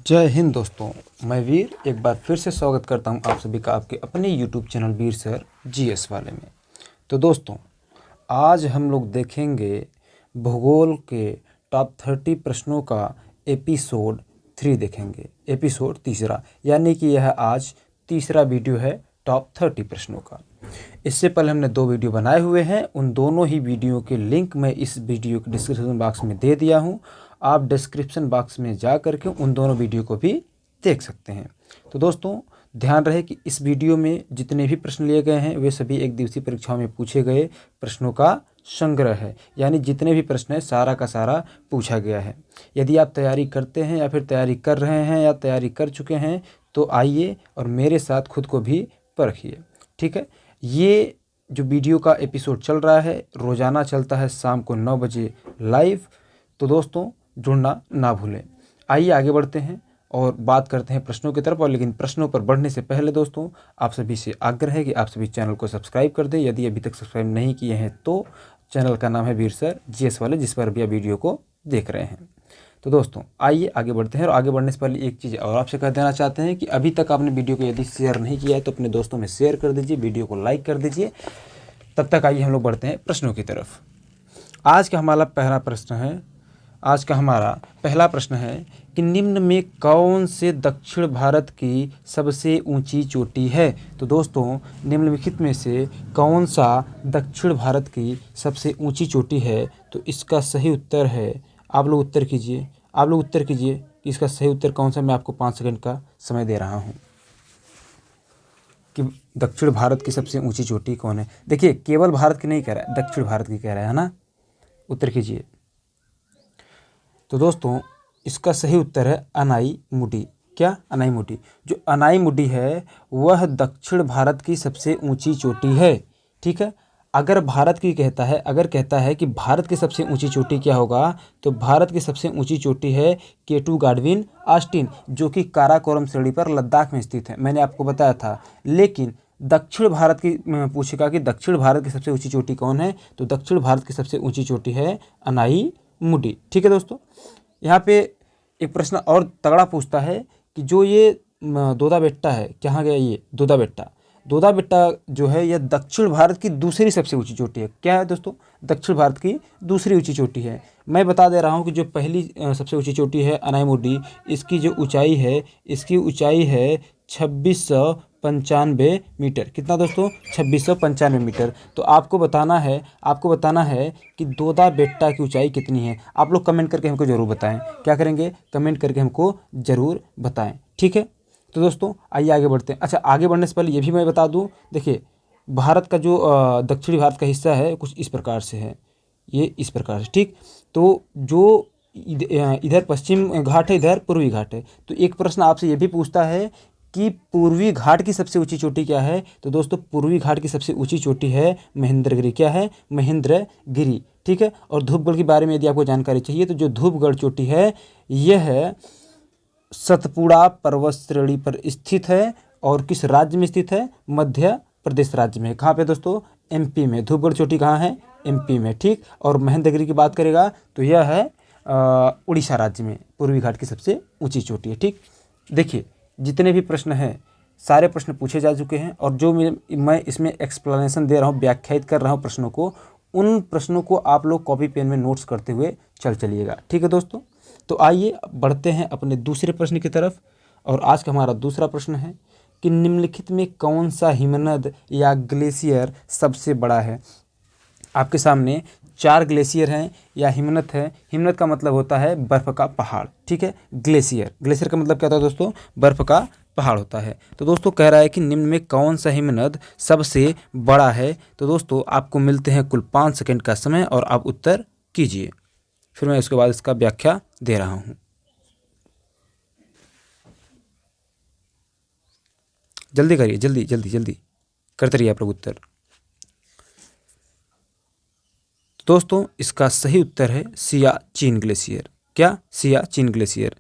जय हिंद दोस्तों, मैं वीर एक बार फिर से स्वागत करता हूं आप सभी का आपके अपने यूट्यूब चैनल वीर सर जीएस वाले में। तो दोस्तों, आज हम लोग देखेंगे भूगोल के टॉप 30 प्रश्नों का एपिसोड 3 देखेंगे, एपिसोड तीसरा, यानी कि यह आज तीसरा वीडियो है टॉप 30 प्रश्नों का। इससे पहले हमने 2 वीडियो बनाए हुए हैं, उन दोनों ही वीडियो के लिंक मैं इस वीडियो के डिस्क्रिप्शन बॉक्स में दे दिया हूं। आप डिस्क्रिप्शन बॉक्स में जा करके उन दोनों वीडियो को भी देख सकते हैं। तो दोस्तों, ध्यान रहे कि इस वीडियो में जितने भी प्रश्न लिए गए हैं वे सभी एक दिवसीय परीक्षाओं में पूछे गए प्रश्नों का संग्रह है, यानी जितने भी प्रश्न है सारा का सारा पूछा गया है। यदि आप तैयारी करते हैं या फिर तैयारी कर रहे हैं या तैयारी कर चुके हैं तो आइए और मेरे साथ खुद को भी परखिए, ठीक है। ये जो वीडियो का एपिसोड चल रहा है रोज़ाना चलता है शाम को 9 बजे लाइव। तो दोस्तों, जुड़ना ना भूलें। आइए आगे बढ़ते हैं और बात करते हैं प्रश्नों की तरफ। और लेकिन प्रश्नों पर बढ़ने से पहले दोस्तों, आप सभी से आग्रह है कि आप सभी चैनल को सब्सक्राइब कर दें यदि अभी तक सब्सक्राइब नहीं किए हैं तो। चैनल का नाम है वीर सर जीएस वाले, जिस पर भी आप वीडियो को देख रहे हैं। तो दोस्तों, आइए आगे बढ़ते हैं। और आगे बढ़ने से पहले एक चीज़ और आपसे कह देना चाहते हैं कि अभी तक आपने वीडियो को यदि शेयर नहीं किया है तो अपने दोस्तों में शेयर कर दीजिए, वीडियो को लाइक कर दीजिए। तब तक आइए हम लोग बढ़ते हैं प्रश्नों की तरफ। आज का हमारा पहला प्रश्न है कि निम्न में कौन से दक्षिण भारत की सबसे ऊंची चोटी है। तो दोस्तों, निम्नलिखित में से कौन सा दक्षिण भारत की सबसे ऊंची चोटी है। तो इसका सही उत्तर है, आप लोग उत्तर कीजिए कि इसका सही उत्तर कौन सा। मैं आपको 5 सेकंड का समय दे रहा हूँ कि दक्षिण भारत की सबसे ऊंची चोटी कौन है। देखिए, केवल भारत की नहीं कह रहा है, दक्षिण भारत की कह रहा है ना। उत्तर कीजिए। तो दोस्तों, इसका सही उत्तर है अनाईमुडी। क्या? अनाईमुडी। जो अनाईमुडी है वह दक्षिण भारत की सबसे ऊंची चोटी है, ठीक है। अगर कहता है कि भारत की सबसे ऊंची चोटी क्या होगा, तो भारत की सबसे ऊंची चोटी है केटू गाडविन ऑस्टिन, जो कि काराकोरम श्रेणी पर लद्दाख में स्थित है। मैंने आपको बताया था। लेकिन दक्षिण भारत की पूछेगा कि दक्षिण भारत की सबसे ऊंची चोटी कौन है, तो दक्षिण भारत की सबसे ऊंची चोटी है अनाईमुडी, ठीक है दोस्तों। यहाँ पे एक प्रश्न और तगड़ा पूछता है कि जो ये दोदा बेट्टा है, कहाँ गया ये दोदा बेट्टा जो है यह दक्षिण भारत की दूसरी सबसे ऊंची चोटी है। क्या है दोस्तों? दक्षिण भारत की दूसरी ऊंची चोटी है। मैं बता दे रहा हूँ कि जो पहली सबसे ऊंची चोटी है अनाईमुडी, इसकी जो ऊंचाई है 2695 मीटर। कितना दोस्तों? 2695 मीटर। तो आपको बताना है कि दोदा बेट्टा की ऊंचाई कितनी है। आप लोग कमेंट करके हमको ज़रूर बताएं। क्या करेंगे? कमेंट करके हमको ज़रूर बताएं, ठीक है। तो दोस्तों, आइए आगे बढ़ते हैं। अच्छा, आगे बढ़ने से पहले ये भी मैं बता दूं, देखिए भारत का जो दक्षिणी भारत का हिस्सा है कुछ इस प्रकार से है, ये इस प्रकार से, ठीक। तो जो इधर पश्चिम घाट है, इधर पूर्वी घाट है। तो एक प्रश्न आपसे ये भी पूछता है कि पूर्वी घाट की सबसे ऊंची चोटी क्या है। तो दोस्तों, पूर्वी घाट की सबसे ऊंची चोटी है महेंद्रगिरी। क्या है? महेंद्रगिरी, ठीक है। और धूपगढ़ के बारे में यदि आपको जानकारी चाहिए तो जो धूपगढ़ चोटी है यह है सतपुड़ा पर्वत श्रेणी पर स्थित है। और किस राज्य में स्थित है? मध्य प्रदेश राज्य में। कहाँ पे दोस्तों? एमपी में। धूपगढ़ चोटी कहाँ है? एमपी में, ठीक। और महेंद्रगिरी की बात करेगा तो यह है उड़ीसा राज्य में। पूर्वी घाट की सबसे ऊंची चोटी है, ठीक। देखिए, जितने भी प्रश्न हैं सारे प्रश्न पूछे जा चुके हैं और जो मैं इसमें एक्सप्लेनेशन दे रहा हूँ, व्याख्यायित कर रहा हूँ प्रश्नों को, उन प्रश्नों को आप लोग कॉपी पेन में नोट्स करते हुए चलिएगा, ठीक है दोस्तों। तो आइए बढ़ते हैं अपने दूसरे प्रश्न की तरफ। और आज का हमारा दूसरा प्रश्न है कि निम्नलिखित में कौन सा हिमनद या ग्लेशियर सबसे बड़ा है। आपके सामने 4 ग्लेशियर हैं या हिमनद है। हिमनद का मतलब होता है बर्फ़ का पहाड़, ठीक है। ग्लेशियर का मतलब क्या होता है दोस्तों? बर्फ़ का पहाड़ होता है। तो दोस्तों, कह रहा है कि निम्न में कौन सा हिमनद सबसे बड़ा है। तो दोस्तों, आपको मिलते हैं कुल 5 सेकंड का समय और आप उत्तर कीजिए, फिर मैं उसके बाद इसका व्याख्या दे रहा हूँ। जल्दी करिए, जल्दी करते रहिए आप लोग उत्तर। दोस्तों, इसका सही उत्तर है सियाचिन ग्लेशियर। क्या? सियाचिन ग्लेशियर।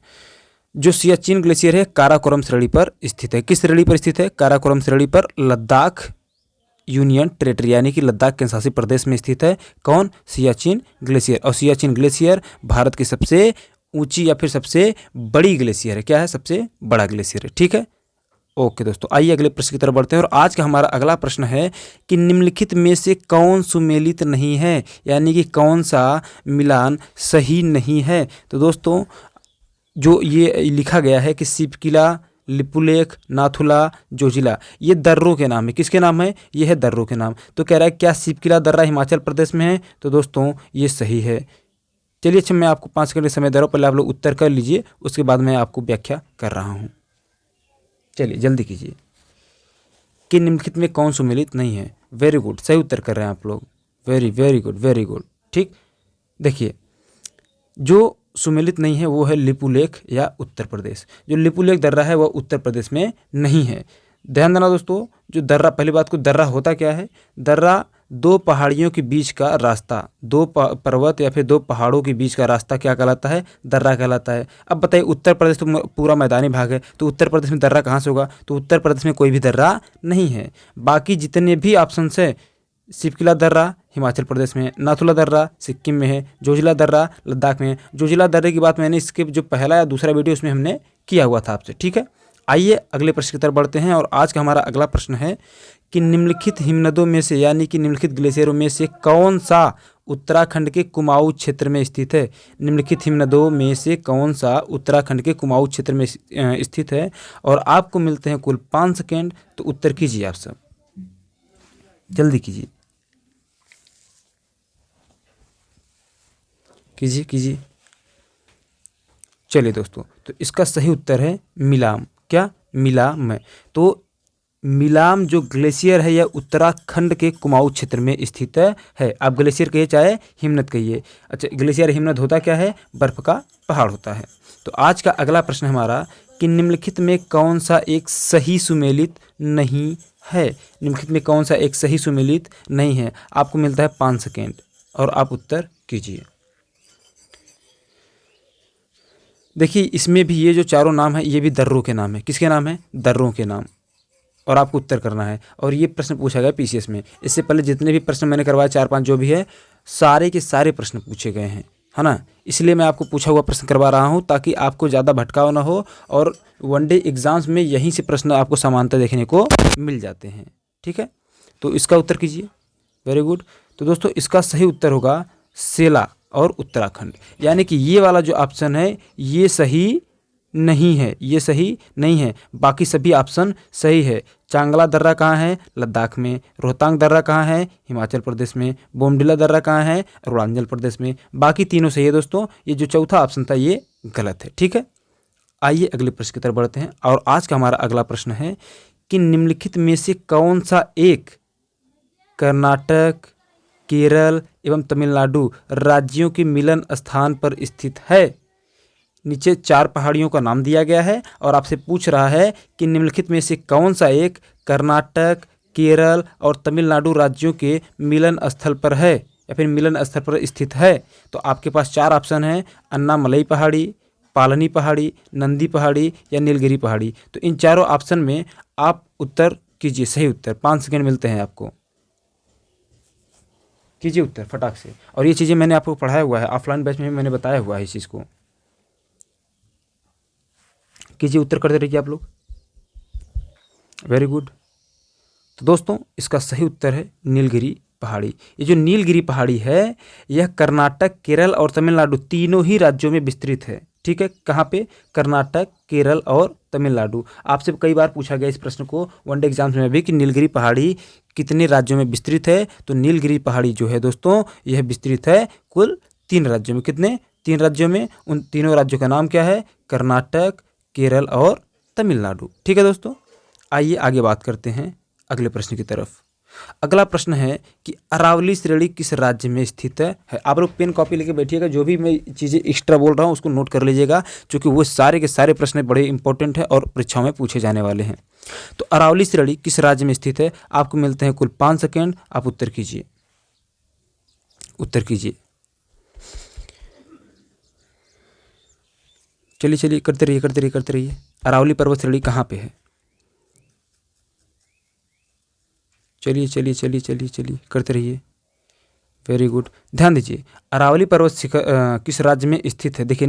जो सियाचिन ग्लेशियर है काराकोरम श्रेणी पर स्थित है। किस श्रेणी पर स्थित है? काराकोरम श्रेणी पर लद्दाख यूनियन टेरेटरी यानी कि लद्दाख केंद्र शासित प्रदेश में स्थित है। कौन? सियाचिन ग्लेशियर। और सियाचिन ग्लेशियर भारत की सबसे ऊंची या फिर सबसे बड़ी ग्लेशियर है? क्या है? सबसे बड़ा ग्लेशियर है। ठीक है, ओके दोस्तों, आइए अगले प्रश्न की तरफ बढ़ते हैं। और आज का हमारा अगला प्रश्न है कि निम्नलिखित में से कौन सुमेलित नहीं है, यानी कि कौन सा मिलान सही नहीं है। तो दोस्तों जो ये लिखा गया है कि सिपकिला, लिपुलेख, नाथुला, जोजिला, ये दर्रों के नाम है। किसके नाम है? ये है दर्रों के नाम। तो कह रहा है क्या सिपकिला दर्रा हिमाचल प्रदेश में है? तो दोस्तों ये सही है। चलिए अच्छा, मैं आपको 5 सेकंड का समय दे रहा हूँ, पहले आप लोग उत्तर कर लीजिए, उसके बाद मैं आपको व्याख्या कर रहा हूँ। चलिए जल्दी कीजिए कि निम्नलिखित में कौन सुमेलित नहीं है। वेरी गुड, सही उत्तर कर रहे हैं आप लोग। Very very good, very good. ठीक, देखिए जो सुमेलित नहीं है वो है लिपुलेख या उत्तर प्रदेश। जो लिपुलेख दर्रा है वह उत्तर प्रदेश में नहीं है। ध्यान देना दोस्तों, जो दर्रा, पहली बात को दर्रा होता क्या है? दर्रा दो पहाड़ियों के बीच का रास्ता, दो पर्वत या फिर दो पहाड़ों के बीच का रास्ता क्या कहलाता है? दर्रा कहलाता है। अब बताइए, उत्तर प्रदेश तो पूरा मैदानी भाग है, तो उत्तर प्रदेश में दर्रा कहाँ से होगा? तो उत्तर प्रदेश में कोई भी दर्रा नहीं है। बाकी जितने भी ऑप्शन है, सिपकिला दर्रा हिमाचल प्रदेश में, नाथुला दर्रा सिक्किम में है, जोजिला दर्रा लद्दाख में है। जोजिला दर्रे की बात मैंने इसके जो पहला या दूसरा वीडियो उसमें हमने किया हुआ था आपसे। ठीक है, आइए अगले प्रश्न की तरफ बढ़ते हैं। और आज का हमारा अगला प्रश्न है कि निम्नलिखित हिमनदों में से, यानी कि निम्नलिखित ग्लेशियरों में से कौन सा उत्तराखंड के कुमाऊं क्षेत्र में स्थित है? निम्नलिखित हिमनदों में से कौन सा उत्तराखंड के कुमाऊं क्षेत्र में स्थित है? और आपको मिलते हैं कुल 5 सेकेंड, तो उत्तर कीजिए आप सब, जल्दी कीजिए, कीजिए कीजिए। चलिए दोस्तों, तो इसका सही उत्तर है मिलाम। क्या? मिलाम। तो मिलाम जो ग्लेशियर है यह उत्तराखंड के कुमाऊं क्षेत्र में स्थित है। आप ग्लेशियर कहिए चाहे हिमनद कहिए। अच्छा, ग्लेशियर हिमनद होता क्या है? बर्फ का पहाड़ होता है। तो आज का अगला प्रश्न हमारा कि निम्नलिखित में कौन सा एक सही सुमेलित नहीं है? निम्नलिखित में कौन सा एक सही सुमेलित नहीं है? आपको मिलता है 5 सेकेंड और आप उत्तर कीजिए। देखिए इसमें भी ये जो चारों नाम है ये भी दर्रों के नाम है। किसके नाम है? दर्रों के नाम। और आपको उत्तर करना है। और ये प्रश्न पूछा गया पीसीएस में। इससे पहले जितने भी प्रश्न मैंने करवाए 4-5 जो भी है, सारे के सारे प्रश्न पूछे गए हैं, है ना। इसलिए मैं आपको पूछा हुआ प्रश्न करवा रहा हूँ ताकि आपको ज़्यादा भटकाव ना हो। और वनडे एग्जाम्स में यहीं से प्रश्न आपको समानता देखने को मिल जाते हैं। ठीक है, तो इसका उत्तर कीजिए। Very good. तो दोस्तों इसका सही उत्तर होगा सेला और उत्तराखंड। यानी कि ये वाला जो ऑप्शन है ये सही नहीं है, ये सही नहीं है। बाकी सभी ऑप्शन सही है। चांगला दर्रा कहाँ है? लद्दाख में। रोहतांग दर्रा कहाँ है? हिमाचल प्रदेश में। बोमडिला दर्रा कहाँ है? अरुणाचल प्रदेश में। बाकी तीनों सही है दोस्तों। ये जो चौथा ऑप्शन था ये गलत है। ठीक है, आइए अगले प्रश्न की तरफ बढ़ते हैं। और आज का हमारा अगला प्रश्न है कि निम्नलिखित में से कौन सा एक कर्नाटक, केरल एवं तमिलनाडु राज्यों के मिलन स्थान पर स्थित है? नीचे 4 पहाड़ियों का नाम दिया गया है और आपसे पूछ रहा है कि निम्नलिखित में से कौन सा एक कर्नाटक, केरल और तमिलनाडु राज्यों के मिलन स्थल पर है या फिर मिलन स्थल पर स्थित है। तो आपके पास 4 ऑप्शन हैं, अन्नामलई पहाड़ी, पालनी पहाड़ी, नंदी पहाड़ी या नीलगिरी पहाड़ी। तो इन चारों ऑप्शन में आप उत्तर कीजिए, सही उत्तर। 5 सेकेंड मिलते हैं आपको, कीजिए उत्तर फटाक से। और ये चीज़ें मैंने आपको पढ़ाया हुआ है, ऑफलाइन बैच में मैंने बताया हुआ है इस चीज़ को। कीजिए उत्तर, करते रहिए आप लोग। Very good. तो दोस्तों इसका सही उत्तर है नीलगिरी पहाड़ी। ये जो नीलगिरी पहाड़ी है यह कर्नाटक, केरल और तमिलनाडु तीनों ही राज्यों में विस्तृत है। ठीक है, कहाँ पे? कर्नाटक, केरल और तमिलनाडु। आपसे कई बार पूछा गया इस प्रश्न को वनडे एग्जाम्स में भी कि नीलगिरी पहाड़ी कितने राज्यों में विस्तृत है। तो नीलगिरी पहाड़ी जो है दोस्तों यह विस्तृत है कुल 3 राज्यों में। कितने? 3 राज्यों में। उन तीनों राज्यों का नाम क्या है? कर्नाटक, केरल और तमिलनाडु। ठीक है दोस्तों, आइए आगे बात करते हैं अगले प्रश्न की तरफ। अगला प्रश्न है कि अरावली श्रेणी किस राज्य में स्थित है? आप लोग पेन कॉपी लेके बैठिएगा, जो भी मैं चीज़ें एक्स्ट्रा बोल रहा हूँ उसको नोट कर लीजिएगा, क्योंकि वो सारे के सारे प्रश्न बड़े इंपॉर्टेंट हैं और परीक्षाओं में पूछे जाने वाले हैं। तो अरावली श्रेणी किस राज्य में स्थित है? आपको मिलते हैं कुल 5 सेकेंड, आप उत्तर कीजिए, उत्तर कीजिए। चलिए चलिए, करते रहिए करते रहिए करते रहिए। अरावली पर्वत श्रेणी कहाँ पे है? चलिए चलिए चलिए चलिए चलिए, करते रहिए। Very good. ध्यान दीजिए, अरावली पर्वत शिखर किस राज्य में स्थित है? देखिए,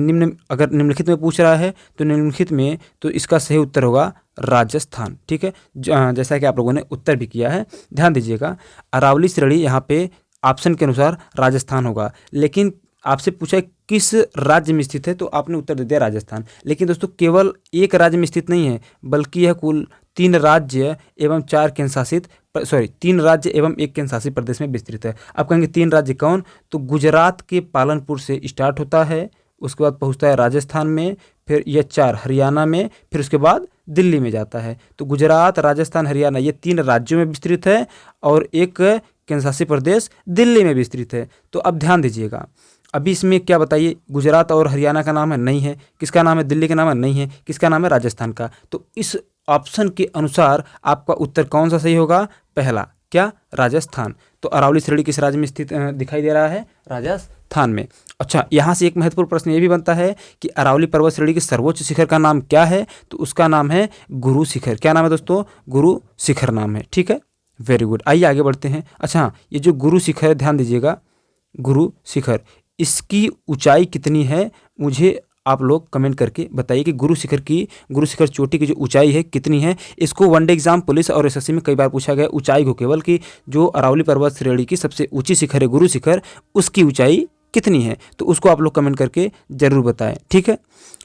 अगर निम्नलिखित में पूछ रहा है तो निम्नलिखित में तो इसका सही उत्तर होगा राजस्थान। ठीक है, जैसा कि आप लोगों ने उत्तर भी किया है। ध्यान दीजिएगा, अरावली श्रेणी यहाँ पे ऑप्शन के अनुसार राजस्थान होगा, लेकिन आपसे पूछा है किस राज्य में स्थित है तो आपने उत्तर दे दिया राजस्थान। लेकिन दोस्तों केवल एक राज्य में स्थित नहीं है, बल्कि यह कुल 3 राज्य एवं 3 राज्य एवं 1 केंद्र शासित प्रदेश में विस्तृत है। आप कहेंगे 3 राज्य कौन? तो गुजरात के पालनपुर से स्टार्ट होता है, उसके बाद पहुंचता है राजस्थान में, फिर यह 4 हरियाणा में, फिर उसके बाद दिल्ली में जाता है। तो गुजरात, राजस्थान, हरियाणा ये 3 राज्यों में विस्तृत है और 1 केंद्र शासित प्रदेश दिल्ली में विस्तृत है। तो अब ध्यान दीजिएगा, अभी इसमें क्या बताइए, गुजरात और हरियाणा का नाम है? नहीं है। किसका नाम है? दिल्ली का नाम है? नहीं है। किसका नाम है? राजस्थान का। तो इस ऑप्शन के अनुसार आपका उत्तर कौन सा सही होगा? पहला, क्या? राजस्थान। तो अरावली श्रेणी किस राज्य में स्थित दिखाई दे रहा है? राजस्थान में। अच्छा, यहाँ से एक महत्वपूर्ण प्रश्न ये भी बनता है कि अरावली पर्वत श्रेणी के सर्वोच्च शिखर का नाम क्या है? तो उसका नाम है गुरु शिखर। क्या नाम है दोस्तों? गुरु शिखर नाम है। ठीक है, वेरी गुड। आइए आगे बढ़ते हैं। अच्छा, ये जो गुरु शिखर, ध्यान दीजिएगा, गुरु शिखर, इसकी ऊंचाई कितनी है? मुझे आप लोग कमेंट करके बताइए कि गुरु शिखर चोटी की जो ऊंचाई है कितनी है। इसको वनडे एग्जाम, पुलिस और एसएससी में कई बार पूछा गया ऊंचाई को केवल, कि जो अरावली पर्वत श्रेणी की सबसे ऊंची शिखर है गुरु शिखर, उसकी ऊंचाई कितनी है। तो उसको आप लोग कमेंट करके जरूर बताएं। ठीक है,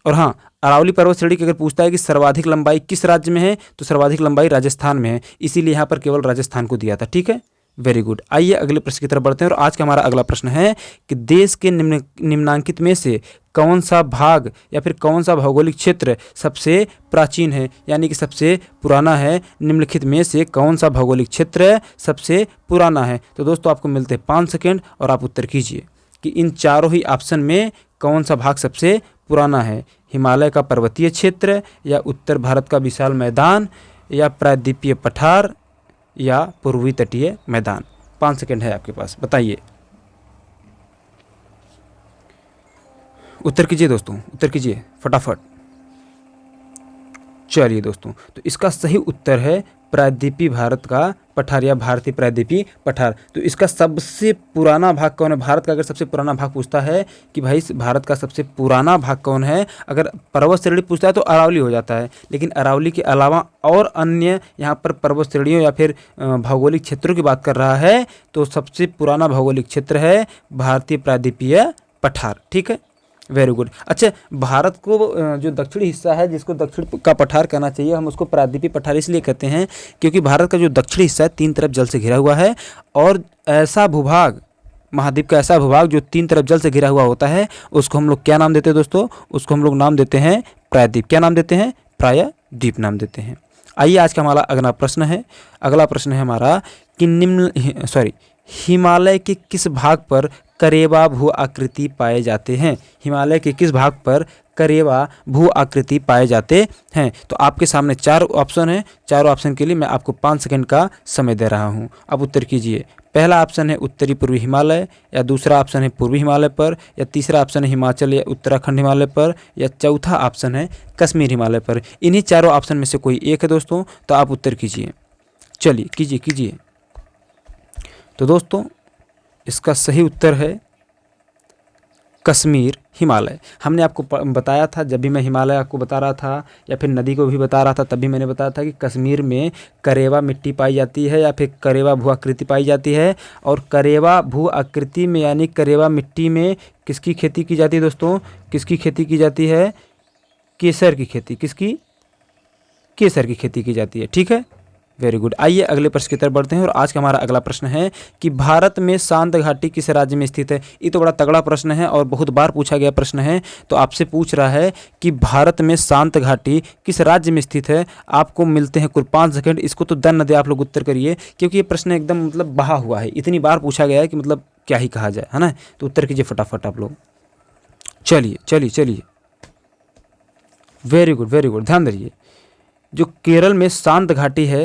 और हाँ, अरावली पर्वत श्रेणी की अगर पूछता है कि सर्वाधिक लंबाई किस राज्य में है, तो सर्वाधिक लंबाई राजस्थान में है, इसीलिए यहाँ पर केवल राजस्थान को दिया था। ठीक है, वेरी गुड। आइए अगले प्रश्न की तरफ बढ़ते हैं और आज का हमारा अगला प्रश्न है कि देश के निम्नांकित में से कौन सा भाग या फिर कौन सा भौगोलिक क्षेत्र सबसे प्राचीन है, यानी कि सबसे पुराना है। निम्नलिखित में से कौन सा भौगोलिक क्षेत्र सबसे पुराना है? तो दोस्तों आपको मिलते हैं 5 सेकेंड और आप उत्तर कीजिए कि इन चारों ही ऑप्शन में कौन सा भाग सबसे पुराना है। हिमालय का पर्वतीय क्षेत्र, या उत्तर भारत का विशाल मैदान, या प्रायद्वीपीय पठार, या पूर्वी तटीय मैदान। 5 सेकेंड है आपके पास, बताइए। उत्तर कीजिए दोस्तों, उत्तर कीजिए फटाफट। चलिए दोस्तों, तो इसका सही उत्तर है प्रायद्वीपीय भारत का पठार, या भारतीय प्रायद्वीपीय पठार। तो इसका सबसे पुराना भाग कौन है? भारत का अगर सबसे पुराना भाग पूछता है कि भाई भारत का सबसे पुराना भाग कौन है, अगर पर्वत श्रेणी पूछता है तो अरावली हो जाता है, लेकिन अरावली के अलावा और अन्य यहाँ पर पर्वत श्रेणियों या फिर भौगोलिक क्षेत्रों की बात कर रहा है, तो सबसे पुराना भौगोलिक क्षेत्र है भारतीय प्रायद्वीपीय पठार। ठीक है, वेरी गुड। अच्छा, भारत को जो दक्षिणी हिस्सा है, जिसको दक्षिण का पठार कहना चाहिए, हम उसको प्रायद्वीपीय पठार इसलिए कहते हैं क्योंकि भारत का जो दक्षिणी हिस्सा है 3 तरफ जल से घिरा हुआ है, और ऐसा भूभाग, महाद्वीप का ऐसा भूभाग जो 3 तरफ जल से घिरा हुआ होता है, उसको हम लोग क्या नाम देते हैं दोस्तों? उसको हम लोग नाम देते हैं प्रायद्वीप। क्या नाम देते हैं? प्रायद्वीप नाम देते हैं। आइए आज का हमारा अगला प्रश्न है। अगला प्रश्न है हमारा कि हिमालय के किस भाग पर करेवा भू आकृति पाए जाते हैं? हिमालय के किस भाग पर करेवा भू आकृति पाए जाते हैं? तो आपके सामने 4 ऑप्शन हैं। चारों ऑप्शन के लिए मैं आपको 5 सेकंड का समय दे रहा हूं। अब उत्तर कीजिए। पहला ऑप्शन है उत्तरी पूर्वी हिमालय, या दूसरा ऑप्शन है पूर्वी हिमालय पर, या तीसरा ऑप्शन है हिमाचल या उत्तराखंड हिमालय पर, या चौथा ऑप्शन है कश्मीर हिमालय पर। इन्हीं चारों ऑप्शन में से कोई एक है दोस्तों, तो आप उत्तर कीजिए। चलिए कीजिए। तो दोस्तों इसका सही उत्तर है कश्मीर हिमालय। हमने आपको बताया था, जब भी मैं हिमालय आपको बता रहा था या फिर नदी को भी बता रहा था, तब भी मैंने बताया था कि कश्मीर में करेवा मिट्टी पाई जाती है या फिर करेवा भू आकृति पाई जाती है। और करेवा भू आकृति में यानी करेवा मिट्टी में किसकी खेती की जाती है दोस्तों? किसकी खेती की जाती है? केसर की खेती। किसकी? केसर की खेती की जाती है। ठीक है, वेरी गुड। आइए अगले प्रश्न की तरफ बढ़ते हैं और आज का हमारा अगला प्रश्न है कि भारत में शांत घाटी किस राज्य में स्थित है? ये तो बड़ा तगड़ा प्रश्न है और बहुत बार पूछा गया प्रश्न है। तो आपसे पूछ रहा है कि भारत में शांत घाटी किस राज्य में स्थित है? आपको मिलते हैं कुल 5 सेकंड। इसको तो दन न दे, आप लोग उत्तर करिए, क्योंकि ये प्रश्न एकदम मतलब बहा हुआ है, इतनी बार पूछा गया है कि मतलब क्या ही कहा जाए, है ना। तो उत्तर कीजिए फटाफट आप लोग। चलिए। Very good. ध्यान दीजिए, जो केरल में शांत घाटी है,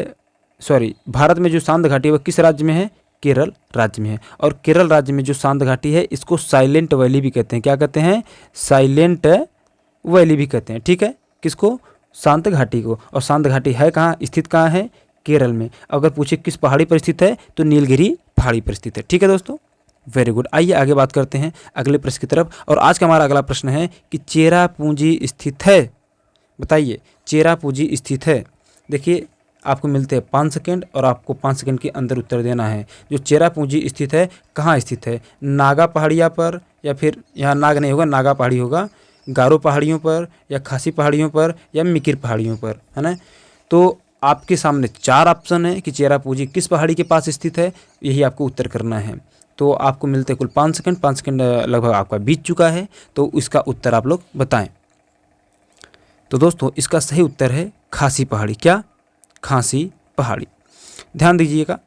भारत में जो शांत घाटी है वह किस राज्य में है? केरल राज्य में है। और केरल राज्य में जो शांत घाटी है इसको साइलेंट वैली भी कहते हैं। क्या कहते हैं? साइलेंट वैली भी कहते हैं। ठीक है, किसको? शांत घाटी को। और शांत घाटी है कहाँ, स्थित कहाँ है? केरल में। अगर पूछे किस पहाड़ी पर स्थित है, तो नीलगिरी पहाड़ी पर स्थित है। ठीक है दोस्तों, वेरी गुड। आइए आगे बात करते हैं अगले प्रश्न की तरफ। और आज का हमारा अगला प्रश्न है कि चेरापूंजी स्थित है। बताइए, चेरापूंजी स्थित है। देखिए, आपको मिलते हैं 5 सेकंड और आपको 5 सेकंड के अंदर उत्तर देना है। जो चेरापूंजी स्थित है, कहाँ स्थित है? नागा पहाड़िया पर, या फिर यहाँ नाग नहीं होगा, नागा पहाड़ी होगा, गारो पहाड़ियों पर, या खासी पहाड़ियों पर, या मिकिर पहाड़ियों पर, है ना। तो आपके सामने 4 ऑप्शन है कि चेरापूंजी किस पहाड़ी के पास स्थित है, यही आपको उत्तर करना है। तो आपको मिलते कुल 5 सेकंड। 5 सेकंड लगभग आपका बीत चुका है, तो इसका उत्तर आप लोग बताएं। तो दोस्तों, इसका सही उत्तर है खासी पहाड़ी। क्या? खासी पहाड़ी। ध्यान दीजिएगा,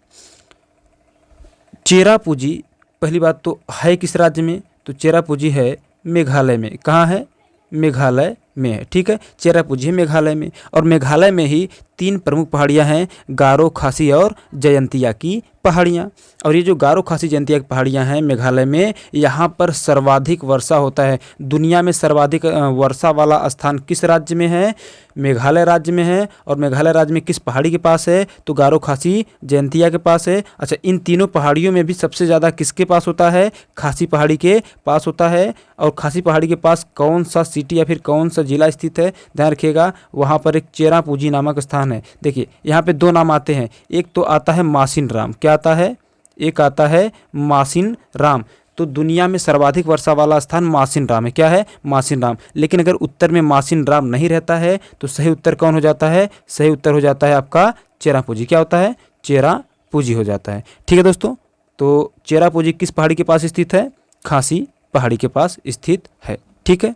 चेरापूंजी पहली बात तो है किस राज्य में? तो चेरापूंजी है मेघालय में। कहाँ है? मेघालय में है। ठीक है, चेरापूंजी है मेघालय में। और मेघालय में ही 3 प्रमुख पहाड़ियाँ हैं, गारो, खासी और जयंतिया की पहाड़ियाँ। और ये जो गारो, खासी, जयंतिया की पहाड़ियाँ हैं मेघालय में, यहाँ पर सर्वाधिक वर्षा होता है। दुनिया में सर्वाधिक वर्षा वाला स्थान किस राज्य में है? मेघालय राज्य में है। और मेघालय राज्य में किस पहाड़ी के पास है? तो गारो, खासी, जयंतिया के पास है। अच्छा, इन तीनों पहाड़ियों में भी सबसे ज़्यादा किसके पास होता है? खासी पहाड़ी के पास होता है। और खासी पहाड़ी के पास कौन सा सिटी या फिर कौन सा जिला स्थित है? ध्यान रखिएगा, वहाँ पर एक चेरापूंजी नामक स्थान है। देखिए, यहाँ पे 2 नाम आते हैं। एक तो आता है मासिन राम। क्या आता है? एक आता है मासिन राम। तो दुनिया में सर्वाधिक वर्षा वाला स्थान मासिन राम है। क्या है? मासिन राम। लेकिन अगर उत्तर में मासिन राम नहीं रहता है तो सही उत्तर कौन हो जाता है? सही उत्तर हो जाता है आपका चेरापूंजी। क्या होता है? चेरापूंजी हो जाता है। ठीक है दोस्तों, तो चेरापूंजी किस पहाड़ी के पास स्थित है? खासी पहाड़ी के पास स्थित है। ठीक है,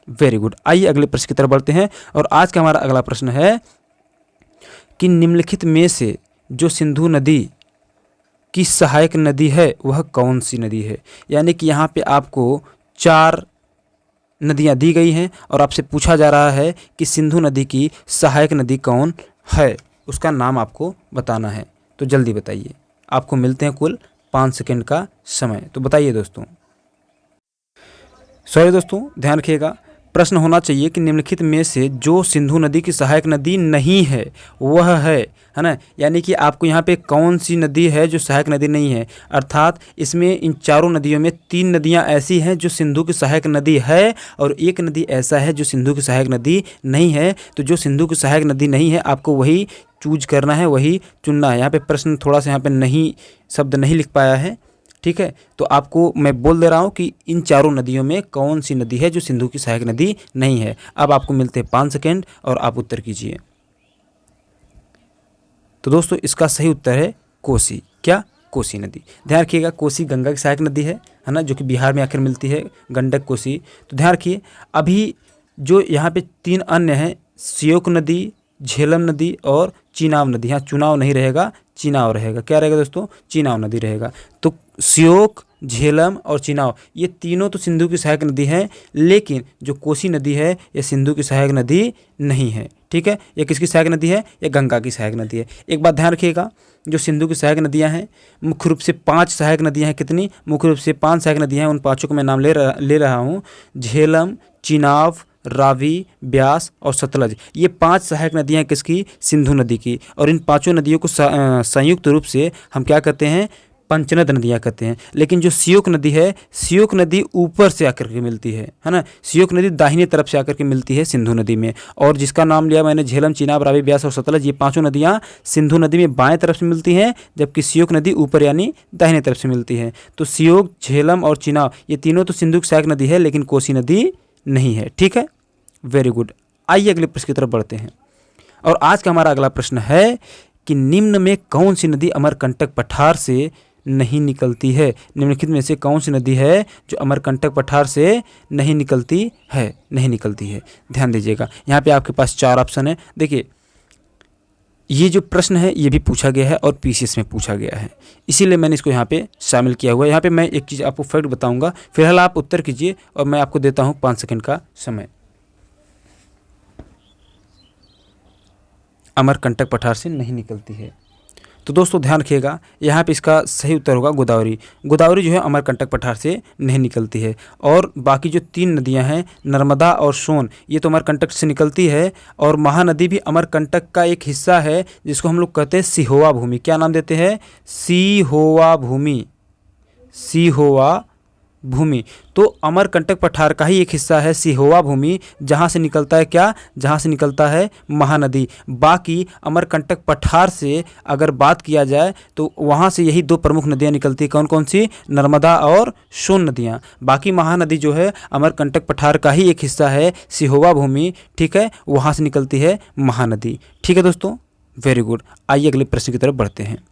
वेरी गुड। आइए अगले प्रश्न की तरफ बढ़ते हैं। और आज का हमारा अगला प्रश्न है कि निम्नलिखित में से जो सिंधु नदी की सहायक नदी है वह कौन सी नदी है? यानी कि यहाँ पे आपको 4 नदियाँ दी गई हैं और आपसे पूछा जा रहा है कि सिंधु नदी की सहायक नदी कौन है, उसका नाम आपको बताना है। तो जल्दी बताइए, आपको मिलते हैं कुल 5 सेकंड का समय। तो बताइए दोस्तों। सॉरी दोस्तों, ध्यान रखिएगा, प्रश्न होना चाहिए कि निम्नलिखित में से जो सिंधु नदी की सहायक नदी नहीं है वह है ना। यानी कि आपको यहाँ पे कौन सी नदी है जो सहायक नदी नहीं है, अर्थात इसमें इन चारों नदियों में 3 नदियाँ ऐसी हैं जो सिंधु की सहायक नदी है और एक नदी ऐसा है जो सिंधु की सहायक नदी नहीं है। तो जो सिंधु की सहायक नदी नहीं है आपको वही चूज करना है, वही चुनना है। यहाँ पे प्रश्न थोड़ा सा यहाँ पे नहीं शब्द नहीं लिख पाया है। ठीक है, तो आपको मैं बोल दे रहा हूँ कि इन चारों नदियों में कौन सी नदी है जो सिंधु की सहायक नदी नहीं है। अब आपको मिलते हैं 5 सेकंड और आप उत्तर कीजिए। तो दोस्तों, इसका सही उत्तर है कोसी। क्या? कोसी नदी। ध्यान रखिएगा, कोसी गंगा की सहायक नदी है ना, जो कि बिहार में आखिर मिलती है, गंडक, कोसी। तो ध्यान रखिए, अभी जो यहाँ पे 3 अन्य हैं, श्योक नदी, झेलम नदी और चिनाब नदी। यहाँ चुनाव नहीं रहेगा, चिनाव रहेगा। क्या रहेगा दोस्तों? चिनाब नदी रहेगा। तो श्योक, झेलम और चिनाब, ये तीनों तो सिंधु की सहायक नदी हैं, लेकिन जो कोसी नदी है ये सिंधु की सहायक नदी नहीं है। ठीक है, ये किसकी सहायक नदी है? ये गंगा की सहायक नदी है। एक बात ध्यान रखिएगा, जो सिंधु की सहायक नदियां हैं मुख्य रूप से 5 सहायक नदियां हैं। कितनी? मुख्य रूप से 5 सहायक नदियां हैं। उन 5 को मैं नाम ले रहा हूँ। झेलम, चिनाब, रावी, ब्यास और सतलज, ये 5 सहायक नदियाँ हैं किसकी? सिंधु नदी की। और इन 5 नदियों को संयुक्त रूप से हम क्या कहते हैं? पंचनद नदियाँ कहते हैं। लेकिन जो श्योक नदी है, श्योक नदी ऊपर से आकर के मिलती है ना। श्योक नदी दाहिने तरफ से आकर के मिलती है सिंधु नदी में। और जिसका नाम लिया मैंने, झेलम, चिनाब, रावी, ब्यास और सतलज, ये 5 नदियाँ सिंधु नदी में बाएं तरफ से मिलती हैं, जबकि श्योक नदी ऊपर यानी दाहिने तरफ से मिलती है। तो श्योक, झेलम और चिनाब ये तीनों तो सिंधु की सहायक नदी है, लेकिन कोसी नदी नहीं है। ठीक है, वेरी गुड। आइए अगले प्रश्न की तरफ बढ़ते हैं। और आज का हमारा अगला प्रश्न है कि निम्न में कौन सी नदी अमरकंटक पठार से नहीं निकलती है? निम्नलिखित में से कौन सी नदी है जो अमरकंटक पठार से नहीं निकलती है? नहीं निकलती है। ध्यान दीजिएगा, यहाँ पे आपके पास 4 ऑप्शन है। देखिए, ये जो प्रश्न है ये भी पूछा गया है और पीसीएस में पूछा गया है, इसीलिए मैंने इसको यहाँ पे शामिल किया हुआ है। यहाँ पे मैं एक चीज़ आपको फैक्ट बताऊँगा, फिलहाल आप उत्तर कीजिए और मैं आपको देता हूँ 5 सेकंड का समय। अमरकंटक पठार से नहीं निकलती है। तो दोस्तों ध्यान रखिएगा, यहाँ पे इसका सही उत्तर होगा गोदावरी। गोदावरी जो है अमरकंटक पठार से नहीं निकलती है। और बाकी जो 3 नदियाँ हैं, नर्मदा और सोन, ये तो अमरकंटक से निकलती है। और महानदी भी अमरकंटक का एक हिस्सा है, जिसको हम लोग कहते हैं सिहोवा भूमि। क्या नाम देते हैं? सिहोवा भूमि। सिहोवा भूमि। तो अमरकंटक पठार का ही एक हिस्सा है सिहोवा भूमि, जहाँ से निकलता है क्या, जहाँ से निकलता है महानदी। बाकी अमरकंटक पठार से अगर बात किया जाए तो वहाँ से यही दो प्रमुख नदियाँ निकलती हैं, कौन कौन सी, नर्मदा और सोन नदियाँ। बाकी महानदी जो है अमरकंटक पठार का ही एक हिस्सा है सिहोवा भूमि, ठीक है, वहाँ से निकलती है महानदी। ठीक है दोस्तों, वेरी गुड। आइए अगले प्रश्न की तरफ बढ़ते हैं।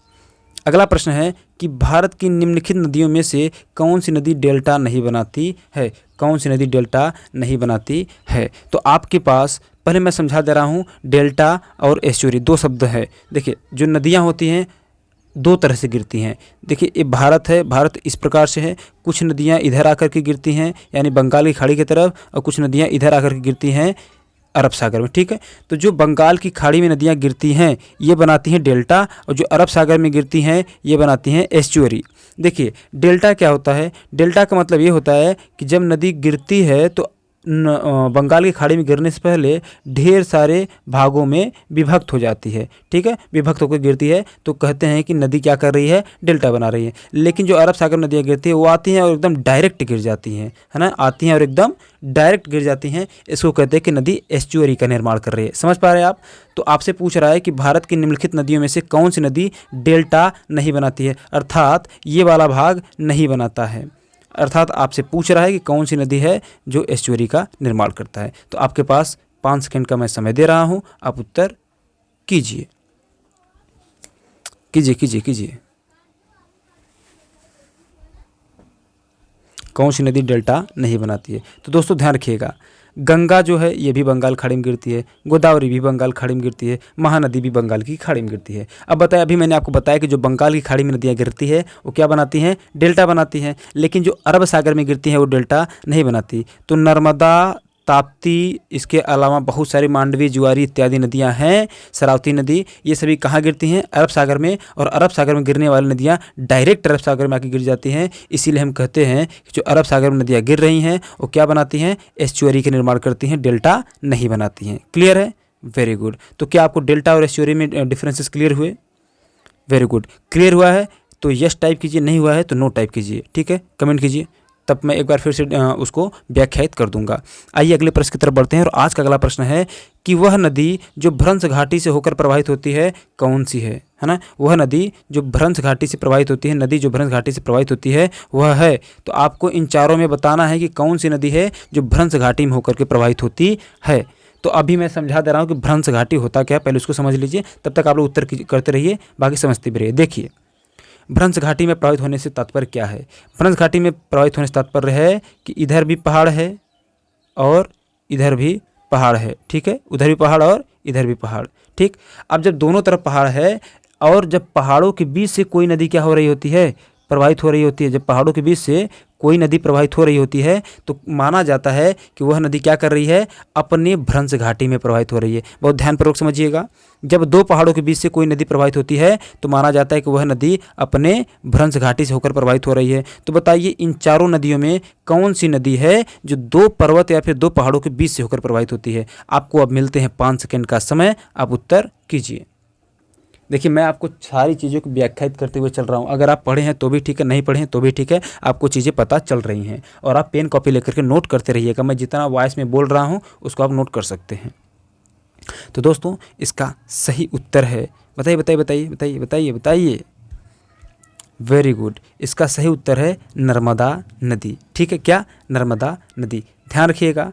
अगला प्रश्न है कि भारत की निम्नलिखित नदियों में से कौन सी नदी डेल्टा नहीं बनाती है, कौन सी नदी डेल्टा नहीं बनाती है। तो आपके पास पहले मैं समझा दे रहा हूँ, डेल्टा और एस्चुअरी दो शब्द है। देखिए जो नदियाँ होती हैं दो तरह से गिरती हैं। देखिए ये भारत है, भारत इस प्रकार से है, कुछ नदियाँ इधर आकर के गिरती हैं यानी बंगाल की खाड़ी की तरफ, और कुछ नदियाँ इधर आकर के गिरती हैं अरब सागर में। ठीक है, तो जो बंगाल की खाड़ी में नदियाँ गिरती हैं ये बनाती हैं डेल्टा, और जो अरब सागर में गिरती हैं ये बनाती हैं एस्चुअरी। देखिए डेल्टा क्या होता है, डेल्टा का मतलब ये होता है कि जब नदी गिरती है तो बंगाल की खाड़ी में गिरने से पहले ढेर सारे भागों में विभक्त हो जाती है। ठीक है, विभक्त होकर गिरती है तो कहते हैं कि नदी क्या कर रही है, डेल्टा बना रही है। लेकिन जो अरब सागर नदियाँ गिरती है वो आती हैं और एकदम डायरेक्ट गिर जाती हैं, है ना, आती हैं और एकदम डायरेक्ट गिर जाती हैं, इसको कहते हैं कि नदी एस्चुअरी का निर्माण कर रही है। समझ पा रहे हैं आप। तो आपसे पूछ रहा है कि भारत की निम्नलिखित नदियों में से कौन सी नदी डेल्टा नहीं बनाती है, अर्थात ये वाला भाग नहीं बनाता है। अर्थात आपसे पूछ रहा है कि कौन सी नदी है जो एस्चुअरी का निर्माण करता है। तो आपके पास 5 सेकंड का मैं समय दे रहा हूं, आप उत्तर कीजिए कीजिए कीजिए कीजिए। कौन सी नदी डेल्टा नहीं बनाती है। तो दोस्तों ध्यान रखिएगा, गंगा जो है ये भी बंगाल खाड़ी में गिरती है, गोदावरी भी बंगाल खाड़ी में गिरती है, महानदी भी बंगाल की खाड़ी में गिरती है। अब बताया, अभी मैंने आपको बताया कि जो बंगाल की खाड़ी में नदियाँ गिरती है वो क्या बनाती हैं, डेल्टा बनाती हैं। लेकिन जो अरब सागर में गिरती हैं वो डेल्टा नहीं बनाती। तो नर्मदा, ताप्ती, इसके अलावा बहुत सारी मांडवी, जुआरी इत्यादि नदियां हैं, शरावती नदी, ये सभी कहाँ गिरती हैं, अरब सागर में। और अरब सागर में गिरने वाली नदियां डायरेक्ट अरब सागर में आके गिर जाती हैं। इसीलिए हम कहते हैं कि जो अरब सागर में नदियां गिर रही हैं वो क्या बनाती हैं, एस्चुअरी के निर्माण करती हैं, डेल्टा नहीं बनाती हैं। क्लियर है, वेरी गुड। तो क्या आपको डेल्टा और एस्चुअरी में डिफरेंसेस क्लियर हुए? वेरी गुड, क्लियर हुआ है तो यस टाइप कीजिए, नहीं हुआ है तो नो टाइप कीजिए। ठीक है, कमेंट कीजिए, तब मैं एक बार फिर से उसको व्याख्यायित कर दूंगा। आइए अगले प्रश्न की तरफ बढ़ते हैं। और आज का अगला प्रश्न है कि वह नदी जो भ्रंश घाटी से होकर प्रवाहित होती है कौन सी है ना। वह नदी जो भ्रंश घाटी से प्रवाहित होती है, नदी जो भ्रंश घाटी से प्रवाहित होती है वह है। तो आपको इन चारों में बताना है कि कौन सी नदी है जो भ्रंश घाटी में होकर के प्रवाहित होती है। तो अभी मैं समझा दे रहा हूँ कि भ्रंश घाटी होता क्या है, पहले उसको समझ लीजिए, तब तक आप लोग उत्तर करते रहिए, बाकी समझते भी रहिए। देखिए भ्रंश घाटी में प्रभावित होने से तात्पर्य क्या है। भ्रंश घाटी में प्रभावित होने से तात्पर्य है कि इधर भी पहाड़ है और इधर भी पहाड़ है। ठीक है, उधर भी पहाड़ और इधर भी पहाड़। ठीक, अब जब दोनों तरफ पहाड़ है और जब पहाड़ों के बीच से कोई नदी क्या हो रही होती है, प्रवाहित हो रही होती है, जब पहाड़ों के बीच से कोई नदी प्रवाहित हो रही होती है तो माना जाता है कि वह नदी क्या कर रही है, अपने भ्रंश घाटी में प्रवाहित हो रही है। बहुत ध्यानपूर्वक समझिएगा, जब दो पहाड़ों के बीच से कोई नदी प्रवाहित होती है तो माना जाता है कि वह नदी अपने भ्रंश घाटी से होकर प्रवाहित हो रही है। तो बताइए इन चारों नदियों में कौन सी नदी है जो दो पर्वत या फिर दो पहाड़ों के बीच से होकर प्रवाहित होती है। आपको अब मिलते हैं 5 सेकंड का समय, आप उत्तर कीजिए। देखिए मैं आपको सारी चीज़ों को व्याख्यायित करते हुए चल रहा हूँ, अगर आप पढ़े हैं तो भी ठीक है, नहीं पढ़े हैं तो भी ठीक है, आपको चीज़ें पता चल रही हैं। और आप पेन कॉपी लेकर के नोट करते रहिएगा, मैं जितना वॉइस में बोल रहा हूँ उसको आप नोट कर सकते हैं। तो दोस्तों इसका सही उत्तर है, बताइए बताइए बताइए बताइए बताइए बताइए। वेरी गुड, इसका सही उत्तर है नर्मदा नदी। ठीक है, क्या, नर्मदा नदी। ध्यान रखिएगा,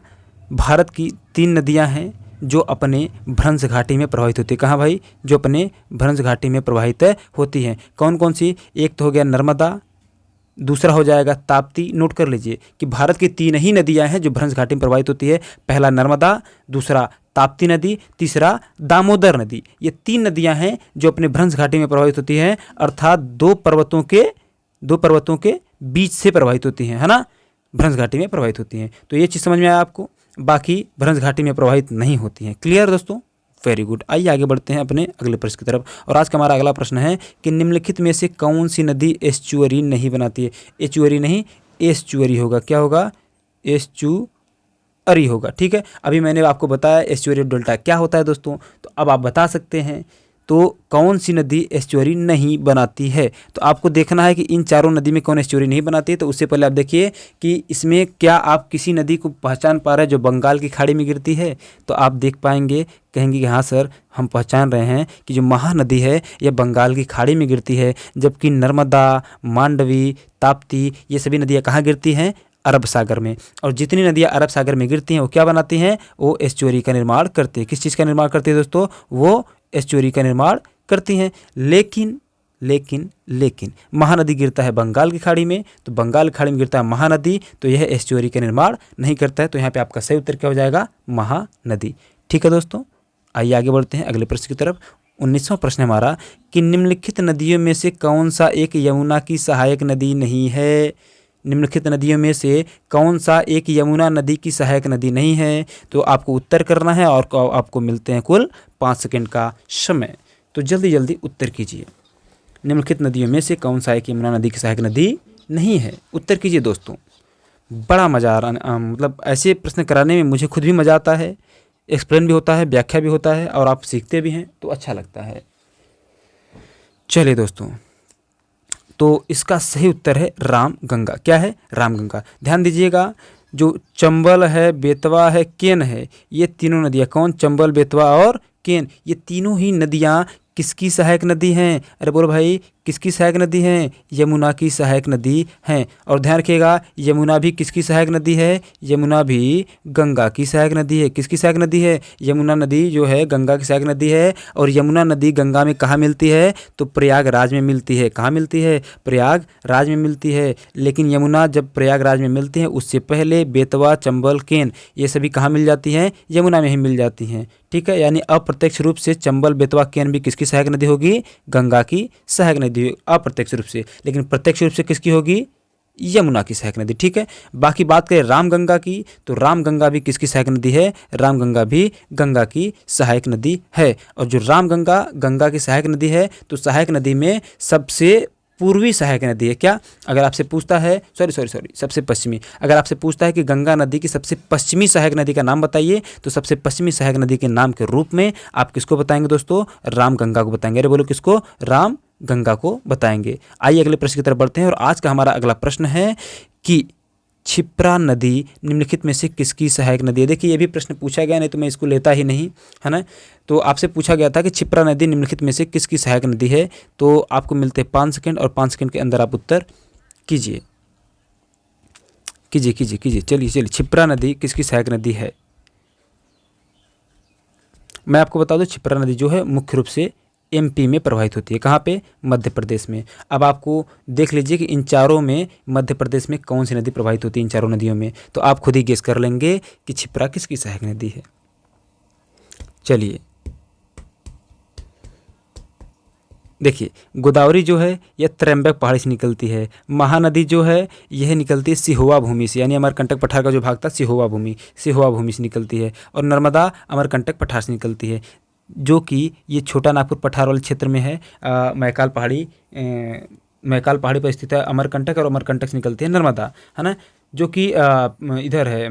भारत की 3 नदियाँ हैं जो अपने भ्रंश घाटी में प्रवाहित होती है। कहाँ भाई, जो अपने भ्रंश घाटी में प्रवाहित होती हैं। कौन कौन सी, एक तो हो गया नर्मदा, दूसरा हो जाएगा ताप्ती। नोट कर लीजिए कि भारत की 3 ही नदियां हैं जो भ्रंश घाटी में प्रवाहित होती है। पहला नर्मदा, दूसरा ताप्ती नदी, तीसरा दामोदर नदी। ये 3 नदियां हैं जो अपने भ्रंश घाटी में प्रवाहित होती हैं, अर्थात दो पर्वतों के बीच से प्रवाहित होती हैं, है ना, भ्रंश घाटी में प्रवाहित होती हैं। तो ये चीज़ समझ में आया आपको, बाकी भ्रंश घाटी में प्रवाहित नहीं होती हैं। क्लियर दोस्तों, वेरी गुड। आइए आगे बढ़ते हैं अपने अगले प्रश्न की तरफ। और आज का हमारा अगला प्रश्न है कि निम्नलिखित में से कौन सी नदी एस्चुअरी नहीं बनाती है। एचुअरी नहीं, एस्चुअरी होगा। क्या होगा, एस्चुअरी होगा। ठीक है, अभी मैंने आपको बताया एस्चुअरी डेल्टा क्या होता है दोस्तों, तो अब आप बता सकते हैं। तो कौन सी नदी एस्चुअरी नहीं बनाती है? तो आपको देखना है कि इन चारों नदी में कौन एस्चुअरी नहीं बनाती है। तो उससे पहले आप देखिए कि इसमें क्या आप किसी नदी को पहचान पा रहे हैं जो बंगाल की खाड़ी में गिरती है? तो आप देख पाएंगे, कहेंगे कि हाँ सर, हम पहचान रहे हैं कि जो महानदी है यह बंगाल की खाड़ी में गिरती है, जबकि नर्मदा, मांडवी, ताप्ती ये सभी नदियाँ कहाँ गिरती हैं? अरब सागर में। और जितनी नदियाँ अरब सागर में गिरती हैं वो क्या बनाती हैं? वो एस्चुअरी का निर्माण करती है। किस चीज़ का निर्माण करती है दोस्तों? वो एस्चुअरी का निर्माण करती हैं। लेकिन लेकिन लेकिन महानदी गिरता है बंगाल की खाड़ी में, तो बंगाल की खाड़ी में गिरता है महानदी, तो यह एस्चुअरी का निर्माण नहीं करता है। तो यहाँ पे आपका सही उत्तर क्या हो जाएगा? महानदी। ठीक है दोस्तों, आइए आगे बढ़ते हैं अगले प्रश्न की तरफ। 19वां प्रश्न हमारा कि निम्नलिखित नदियों में से कौन सा एक यमुना की सहायक नदी नहीं है? निम्नलिखित नदियों में से कौन सा एक यमुना नदी की सहायक नदी नहीं है? तो आपको उत्तर करना है और आपको मिलते हैं कुल 5 सेकंड का समय। तो जल्दी जल्दी उत्तर कीजिए। निम्नलिखित नदियों में से कौन सा एक यमुना नदी की सहायक नदी नहीं है? उत्तर कीजिए दोस्तों। बड़ा मज़ा आ रहा, मतलब ऐसे प्रश्न कराने में मुझे खुद भी मज़ा आता है, एक्सप्लेन भी होता है, व्याख्या भी होता है और आप सीखते भी हैं, तो अच्छा लगता है। चलिए दोस्तों, तो इसका सही उत्तर है रामगंगा। क्या है? रामगंगा। ध्यान दीजिएगा, जो चंबल है, बेतवा है, केन है, ये तीनों नदियाँ, कौन? चंबल, बेतवा और केन, ये तीनों ही नदियाँ किसकी सहायक नदी हैं? अरे बोलो भाई, किसकी सहायक नदी हैं? यमुना की सहायक नदी हैं। और ध्यान रखिएगा, यमुना भी किसकी सहायक नदी है? यमुना भी गंगा की सहायक नदी है। किसकी सहायक नदी है? यमुना नदी जो है गंगा की सहायक नदी है। और यमुना नदी गंगा में कहाँ मिलती है? तो प्रयागराज में मिलती है। कहाँ मिलती है? प्रयागराज में मिलती है। लेकिन यमुना जब प्रयागराज में मिलती है, उससे पहले बेतवा, चंबल, केन ये सभी कहाँ मिल जाती हैं? यमुना में ही मिल जाती हैं। ठीक है, यानी अप्रत्यक्ष रूप से चंबल, बेतवा, केन भी किसकी सहायक नदी होगी? गंगा की सहायक नदी, अप्रत्यक्ष रूप से। लेकिन प्रत्यक्ष रूप से किसकी होगी? यमुना की सहायक नदी। ठीक है, बाकी बात करें रामगंगा की, तो रामगंगा भी किसकी सहायक नदी है? रामगंगा भी गंगा की सहायक नदी है। और जो रामगंगा गंगा की सहायक नदी है, तो सहायक नदी में सबसे पूर्वी सहायक नदी है क्या? अगर आपसे पूछता है, सॉरी, सबसे पश्चिमी, अगर आपसे पूछता है कि गंगा नदी की सबसे पश्चिमी सहायक नदी का नाम बताइए, तो सबसे पश्चिमी सहायक नदी के नाम के रूप में आप किसको बताएंगे दोस्तों? रामगंगा को बताएंगे। अरे बोलो किसको? रामगंगा को बताएंगे। आइए अगले प्रश्न की तरफ बढ़ते हैं। और आज का हमारा अगला प्रश्न है कि क्षिप्रा नदी निम्नलिखित में से किसकी सहायक नदी है? देखिए, ये भी प्रश्न पूछा गया, नहीं तो मैं इसको लेता ही नहीं, है ना। तो आपसे पूछा गया था कि क्षिप्रा नदी निम्नलिखित में से किसकी सहायक नदी है? तो आपको मिलते हैं 5 सेकंड, और 5 सेकंड के अंदर आप उत्तर कीजिए। चलिए, क्षिप्रा नदी किसकी सहायक नदी है? मैं आपको बता दूं, क्षिप्रा नदी जो है मुख्य रूप से एमपी में प्रवाहित होती है। कहाँ पे? मध्य प्रदेश में। अब आपको देख लीजिए कि इन चारों में मध्य प्रदेश में कौन सी नदी प्रवाहित होती है इन चारों नदियों में, तो आप खुद ही गेस कर लेंगे कि क्षिप्रा किसकी सहायक नदी है। चलिए देखिए, गोदावरी जो है यह त्रयंबक पहाड़ी से निकलती है। महानदी जो है यह निकलती है सिहोवा भूमि से, यानी अमरकंटक पठार का जो भाग था सिहोवा भूमि से निकलती है। और नर्मदा अमरकंटक पठार से निकलती है, जो कि ये छोटा नागपुर पठार वाले क्षेत्र में है। मैकाल पहाड़ी पर स्थित है अमरकंटक, और अमरकंटक से निकलती है नर्मदा, है ना, जो कि इधर है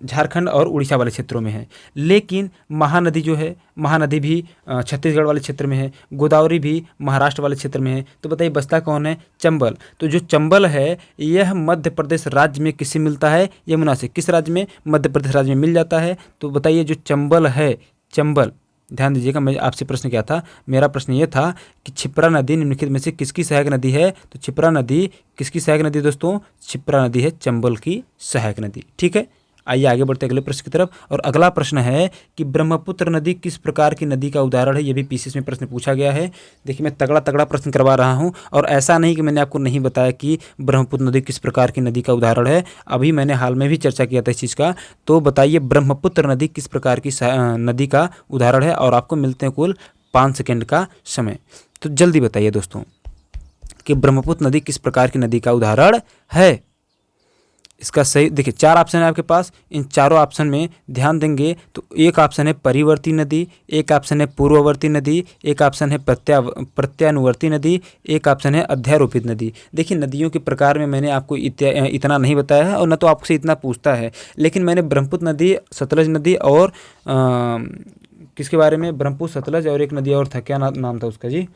झारखंड और उड़ीसा वाले क्षेत्रों में है। लेकिन महानदी जो है, महानदी भी छत्तीसगढ़ वाले क्षेत्र में है, गोदावरी भी महाराष्ट्र वाले क्षेत्र में है। तो बताइए बचता कौन है? चंबल। तो जो चंबल है यह मध्य प्रदेश राज्य में किससे मिलता है? यमुना से। किस राज्य में? मध्य प्रदेश राज्य में मिल जाता है। तो बताइए जो चंबल है, चंबल, ध्यान दीजिएगा, मैं आपसे प्रश्न क्या था? मेरा प्रश्न ये था कि क्षिप्रा नदी निम्नलिखित में से किसकी सहायक नदी है? तो क्षिप्रा नदी किसकी सहायक नदी दोस्तों? क्षिप्रा नदी है चंबल की सहायक नदी। ठीक है, आइए आगे बढ़ते अगले प्रश्न की तरफ। और अगला प्रश्न है कि ब्रह्मपुत्र नदी किस प्रकार की नदी का उदाहरण है? ये भी पीसीएस में प्रश्न पूछा गया है। देखिए, मैं तगड़ा प्रश्न करवा रहा हूँ, और ऐसा नहीं कि मैंने आपको नहीं बताया कि ब्रह्मपुत्र नदी किस प्रकार की नदी का उदाहरण है। अभी मैंने हाल में भी चर्चा किया था इस चीज़ का। तो बताइए ब्रह्मपुत्र नदी किस प्रकार की नदी का उदाहरण है? और आपको मिलते हैं कुल 5 सेकेंड का समय। तो जल्दी बताइए दोस्तों कि ब्रह्मपुत्र नदी किस प्रकार की नदी का उदाहरण है। इसका सही देखिए, 4 ऑप्शन है आपके पास। इन चारों ऑप्शन में ध्यान देंगे तो एक ऑप्शन है परिवर्ती नदी, एक ऑप्शन है पूर्ववर्ती नदी, एक ऑप्शन है प्रत्यानुवर्ती नदी, एक ऑप्शन है अध्यारोपित नदी। देखिए, नदियों के प्रकार में मैंने आपको इतना नहीं बताया है, और न तो आपसे इतना पूछता है। लेकिन मैंने ब्रह्मपुत्र नदी, सतलज नदी और किसके बारे में? ब्रह्मपुत्र, सतलज और एक नदी और था, क्या नाम था उसका जी?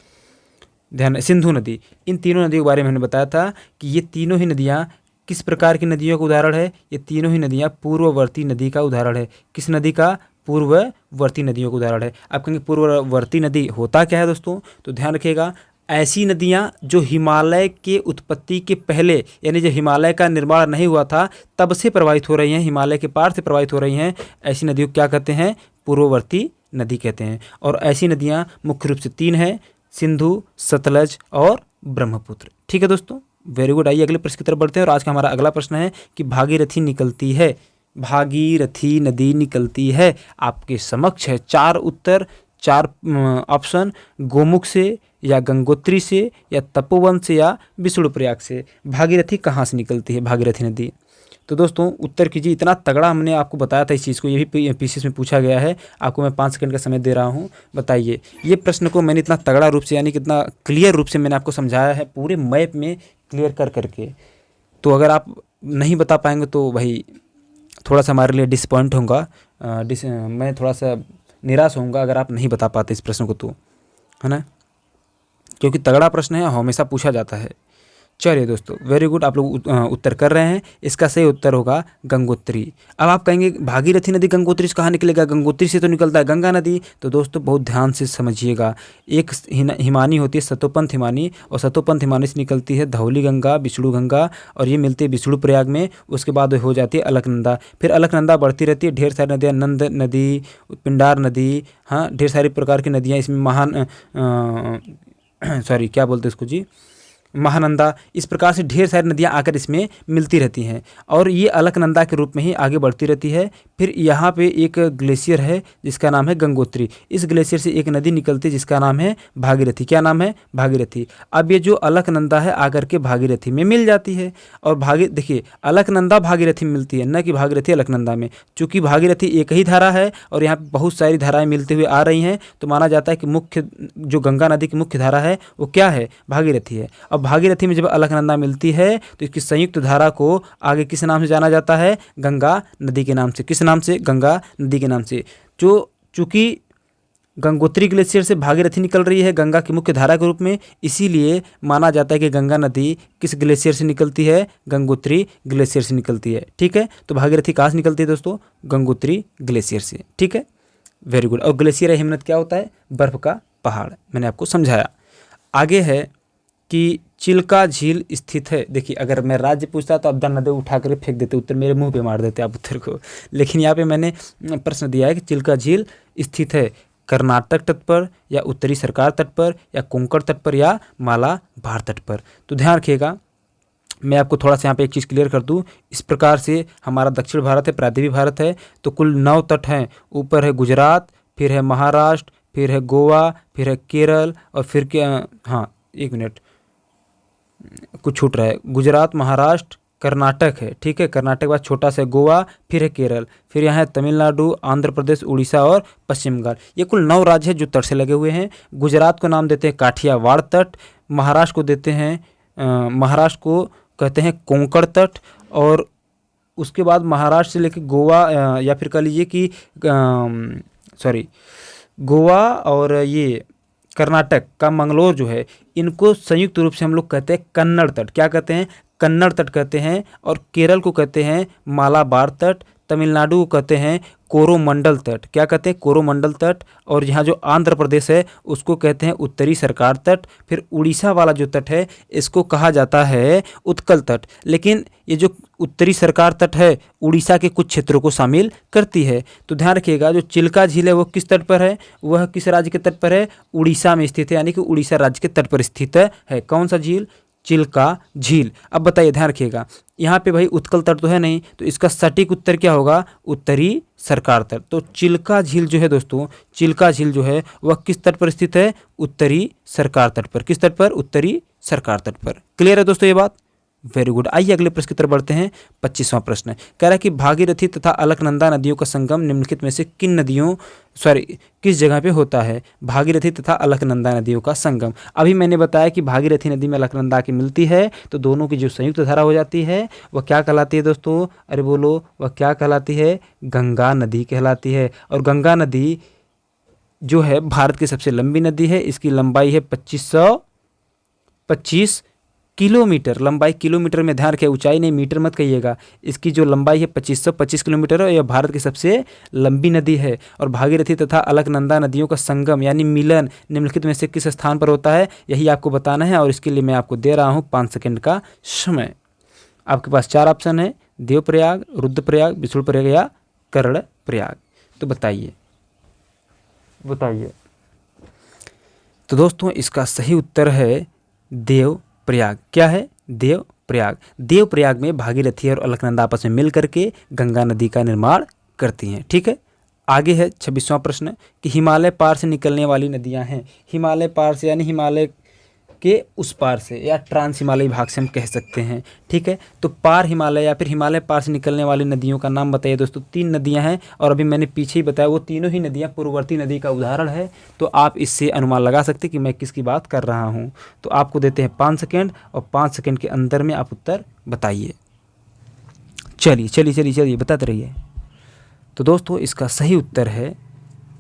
ध्यान, सिंधु नदी। इन तीनों नदियों के बारे में हमने बताया था कि ये तीनों ही नदियाँ किस प्रकार की नदियों का उदाहरण है? ये तीनों ही नदियाँ पूर्ववर्ती नदी का उदाहरण है। किस नदी का? पूर्ववर्ती नदियों का उदाहरण है। आप कहेंगे पूर्ववर्ती नदी होता क्या है दोस्तों? तो ध्यान रखिएगा, ऐसी नदियाँ जो हिमालय के उत्पत्ति के पहले, यानी जब हिमालय का निर्माण नहीं हुआ था तब से प्रवाहित हो रही हैं, हिमालय के पार से प्रवाहित हो रही हैं, ऐसी नदियों को क्या कहते हैं? पूर्ववर्ती नदी कहते हैं। और ऐसी नदियाँ मुख्य रूप से तीन हैं, सिंधु, सतलज और ब्रह्मपुत्र। ठीक है दोस्तों, वेरी गुड। आइए अगले प्रश्न की तरफ बढ़ते हैं और आज का हमारा अगला प्रश्न है कि भागीरथी निकलती है, भागीरथी नदी निकलती है। आपके समक्ष है चार उत्तर, चार ऑप्शन, गोमुख से या गंगोत्री से या तपोवन से या विष्णुप्रयाग से। भागीरथी कहाँ से निकलती है भागीरथी नदी? तो दोस्तों उत्तर कीजिए। इतना तगड़ा हमने आपको बताया था इस चीज़ को, ये भी पीसीएस में पूछा गया है। आपको मैं 5 सेकंड का समय दे रहा हूँ, बताइए। ये प्रश्न को मैंने इतना तगड़ा रूप से, यानी कितना क्लियर रूप से मैंने आपको समझाया है, पूरे मैप में क्लियर कर करके। तो अगर आप नहीं बता पाएंगे तो भाई थोड़ा सा हमारे लिए डिसपॉइंट होगा, मैं थोड़ा सा निराश होऊंगा अगर आप नहीं बता पाते इस प्रश्न को, तो है ना, क्योंकि तगड़ा प्रश्न है, हमेशा पूछा जाता है। चलिए दोस्तों, वेरी गुड, आप लोग उत्तर कर रहे हैं। इसका सही उत्तर होगा गंगोत्री। अब आप कहेंगे भागीरथी नदी गंगोत्री से कहाँ निकलेगा? गंगोत्री से तो निकलता है गंगा नदी। तो दोस्तों बहुत ध्यान से समझिएगा, एक हिमानी होती है सतोपंथ हिमानी, और सतोपंथ हिमानी से निकलती है धौली गंगा, विष्णु गंगा, और ये मिलती है विष्णु प्रयाग में। उसके बाद हो जाती है अलकनंदा, फिर अलकनंदा बढ़ती रहती है, ढेर सारी नदियाँ, नंद नदी, पिंडार नदी, हाँ ढेर सारी प्रकार की नदियाँ इसमें, महान सॉरी क्या बोलते हैं इसको जी, महानंदा, इस प्रकार से ढेर सारी नदियाँ आकर इसमें मिलती रहती हैं और ये अलकनंदा के रूप में ही आगे बढ़ती रहती है। फिर यहाँ पे एक ग्लेशियर है जिसका नाम है गंगोत्री। इस ग्लेशियर से एक नदी निकलती है जिसका नाम है भागीरथी। क्या नाम है? भागीरथी। अब ये जो अलकनंदा है आकर के भागीरथी में मिल जाती है, और देखिए अलकनंदा भागीरथी में मिलती है, न कि भागीरथी अलकनंदा में। चूँकि भागीरथी एक ही धारा है और यहाँ बहुत सारी धाराएँ मिलते हुए आ रही हैं, तो माना जाता है कि मुख्य जो गंगा नदी की मुख्य धारा है वो क्या है? भागीरथी है। अब भागीरथी में जब अलकनंदा मिलती है तो इसकी संयुक्त धारा को आगे किस नाम से जाना जाता है? गंगा नदी के नाम से। किस नाम से? गंगा नदी के नाम से। जो चूंकि गंगोत्री ग्लेशियर से भागीरथी निकल रही है गंगा की मुख्य धारा के रूप में, इसीलिए माना जाता है कि गंगा नदी किस ग्लेशियर से निकलती है? गंगोत्री ग्लेशियर से निकलती है। ठीक है, तो भागीरथी कहाँ से निकलती है दोस्तों? गंगोत्री ग्लेशियर से। ठीक है, वेरी गुड। और ग्लेशियर हिमनद क्या होता है? बर्फ का पहाड़, मैंने आपको समझाया। आगे है कि चिल्का झील स्थित है। देखिए अगर मैं राज्य पूछता तो आप नदी उठा कर फेंक देते, उत्तर मेरे मुंह पे मार देते आप उत्तर को, लेकिन यहाँ पे मैंने प्रश्न दिया है कि चिल्का झील स्थित है कर्नाटक तट पर या उत्तरी सरकार तट पर या कोंकण तट पर या मालाबार तट पर। तो ध्यान रखिएगा, मैं आपको थोड़ा सा यहाँ पे एक चीज़ क्लियर कर दूँ। इस प्रकार से हमारा दक्षिण भारत है, प्रायद्वीपीय भारत है, तो कुल 9 तट हैं। ऊपर है गुजरात, फिर है महाराष्ट्र, फिर है गोवा, फिर है केरल, और फिर क्या, हाँ एक मिनट कुछ छूट रहा है, गुजरात, महाराष्ट्र, कर्नाटक है। ठीक है, कर्नाटक के बाद छोटा सा गोवा, फिर है केरल, फिर यहाँ है तमिलनाडु, आंध्र प्रदेश, उड़ीसा और पश्चिम बंगाल। ये कुल 9 राज्य हैं जो तट से लगे हुए हैं। गुजरात को नाम देते हैं काठियावाड़ तट, महाराष्ट्र को देते हैं महाराष्ट्र को कहते हैं कोंकण तट, और उसके बाद महाराष्ट्र से लेकर गोवा या फिर कह लीजिए कि सॉरी गोवा और ये कर्नाटक का मंगलोर जो है, इनको संयुक्त रूप से हम लोग कहते हैं कन्नड़ तट। क्या कहते हैं? कन्नड़ तट कहते हैं। और केरल को कहते हैं मालाबार तट, तमिलनाडु को कहते हैं कोरोमंडल तट। क्या कहते हैं? कोरोमंडल तट। और यहाँ जो आंध्र प्रदेश है उसको कहते हैं उत्तरी सरकार तट। फिर उड़ीसा वाला जो तट है इसको कहा जाता है उत्कल तट। लेकिन ये जो उत्तरी सरकार तट है उड़ीसा के कुछ क्षेत्रों को शामिल करती है। तो ध्यान रखिएगा, जो चिल्का झील है वो किस तट पर है? वह किस राज्य के तट पर है? उड़ीसा में स्थित है, यानी कि उड़ीसा राज्य के तट पर स्थित है। कौन सा झील? चिल्का झील। अब बताइए, ध्यान रखिएगा, यहाँ पे भाई उत्कल तट तो है नहीं, तो इसका सटीक उत्तर क्या होगा? उत्तरी सरकार तट। तो चिल्का झील जो है दोस्तों, चिल्का झील जो है वह किस तट पर स्थित है? उत्तरी सरकार तट पर। किस तट पर? उत्तरी सरकार तट पर। क्लियर है दोस्तों ये बात? Very good. आइए अगले प्रश्न की तरफ बढ़ते हैं। 25वां प्रश्न कह रहा है कि भागीरथी तथा अलकनंदा नदियों का संगम निम्नलिखित में से किस जगह पे होता है? भागीरथी तथा अलकनंदा नदियों का संगम। अभी मैंने बताया कि भागीरथी नदी में अलकनंदा की मिलती है, तो दोनों की जो संयुक्त धारा हो जाती है वह क्या कहलाती है दोस्तों? अरे बोलो, वह क्या कहलाती है? गंगा नदी कहलाती है। और गंगा नदी जो है भारत की सबसे लंबी नदी है। इसकी लंबाई है 2525 किलोमीटर। लंबाई किलोमीटर में ध्यान रखिए, ऊंचाई नहीं, मीटर मत कहिएगा। इसकी जो लंबाई है 2525 किलोमीटर है। यह भारत की सबसे लंबी नदी है। और भागीरथी तथा अलकनंदा नदियों का संगम यानी मिलन निम्नलिखित में से किस स्थान पर होता है, यही आपको बताना है। और इसके लिए मैं आपको दे रहा हूँ 5 सेकंड का समय। आपके पास 4 ऑप्शन है, देवप्रयाग, रुद्रप्रयाग, विष्णुप्रयाग या कर्णप्रयाग। तो बताइए। तो दोस्तों इसका सही उत्तर है देवप्रयाग। क्या है? देवप्रयाग। देवप्रयाग में भागीरथी और अलकनंदा आपस में मिल करके गंगा नदी का निर्माण करती हैं। ठीक है, आगे है 26वां प्रश्न कि हिमालय पार से निकलने वाली नदियां हैं। हिमालय पार से यानी हिमालय के उस पार से या ट्रांस हिमालयी भाग से हम कह सकते हैं। ठीक है, तो पार हिमालय या फिर हिमालय पार से निकलने वाली नदियों का नाम बताइए दोस्तों। 3 नदियां हैं और अभी मैंने पीछे ही बताया वो तीनों ही नदियां पूर्ववर्ती नदी का उदाहरण है। तो आप इससे अनुमान लगा सकते हैं कि मैं किसकी बात कर रहा हूं। तो आपको देते हैं 5 सेकेंड और 5 सेकेंड के अंदर में आप उत्तर बताइए। चलिए बताते रहिए। तो दोस्तों इसका सही उत्तर है,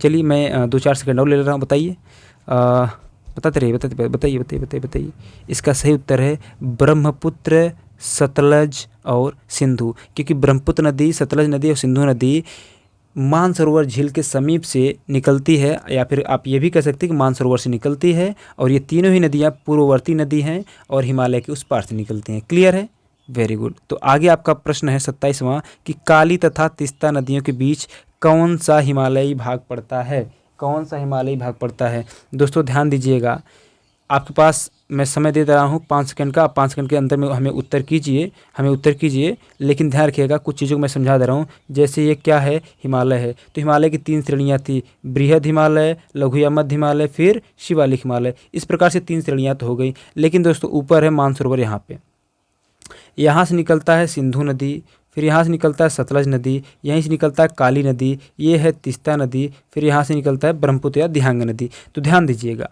चलिए मैं 2-4 सेकेंड और ले रहा हूँ। बताइए, बताइए। इसका सही उत्तर है ब्रह्मपुत्र, सतलज और सिंधु। क्योंकि ब्रह्मपुत्र नदी, सतलज नदी और सिंधु नदी मानसरोवर झील के समीप से निकलती है, या फिर आप ये भी कह सकते हैं कि मानसरोवर से निकलती है। और ये तीनों ही नदियाँ पूर्ववर्ती नदी हैं और हिमालय के उस पार से निकलती हैं। क्लियर है? Very good. तो आगे आपका प्रश्न है 27वां कि काली तथा तीस्ता नदियों के बीच कौन सा हिमालयी भाग पड़ता है? कौन सा हिमालयी भाग पड़ता है? दोस्तों ध्यान दीजिएगा, आपके पास मैं समय दे रहा हूँ 5 सेकंड का। 5 सेकंड के अंदर में हमें उत्तर कीजिए। लेकिन ध्यान रखिएगा, कुछ चीज़ों को मैं समझा दे रहा हूँ। जैसे ये क्या है? हिमालय है। तो हिमालय की 3 श्रेणियाँ थी, बृहद हिमालय, लघु या मध्य हिमालय, फिर शिवालिक हिमालय। इस प्रकार से 3 श्रेणियाँ तो हो गई। लेकिन दोस्तों ऊपर है मानसरोवर, यहाँ से निकलता है सिंधु नदी, फिर यहाँ से निकलता है सतलज नदी, यहीं से निकलता है काली नदी, ये है तीस्ता नदी, फिर यहाँ से निकलता है ब्रह्मपुत्र या दिहांग नदी। तो ध्यान दीजिएगा,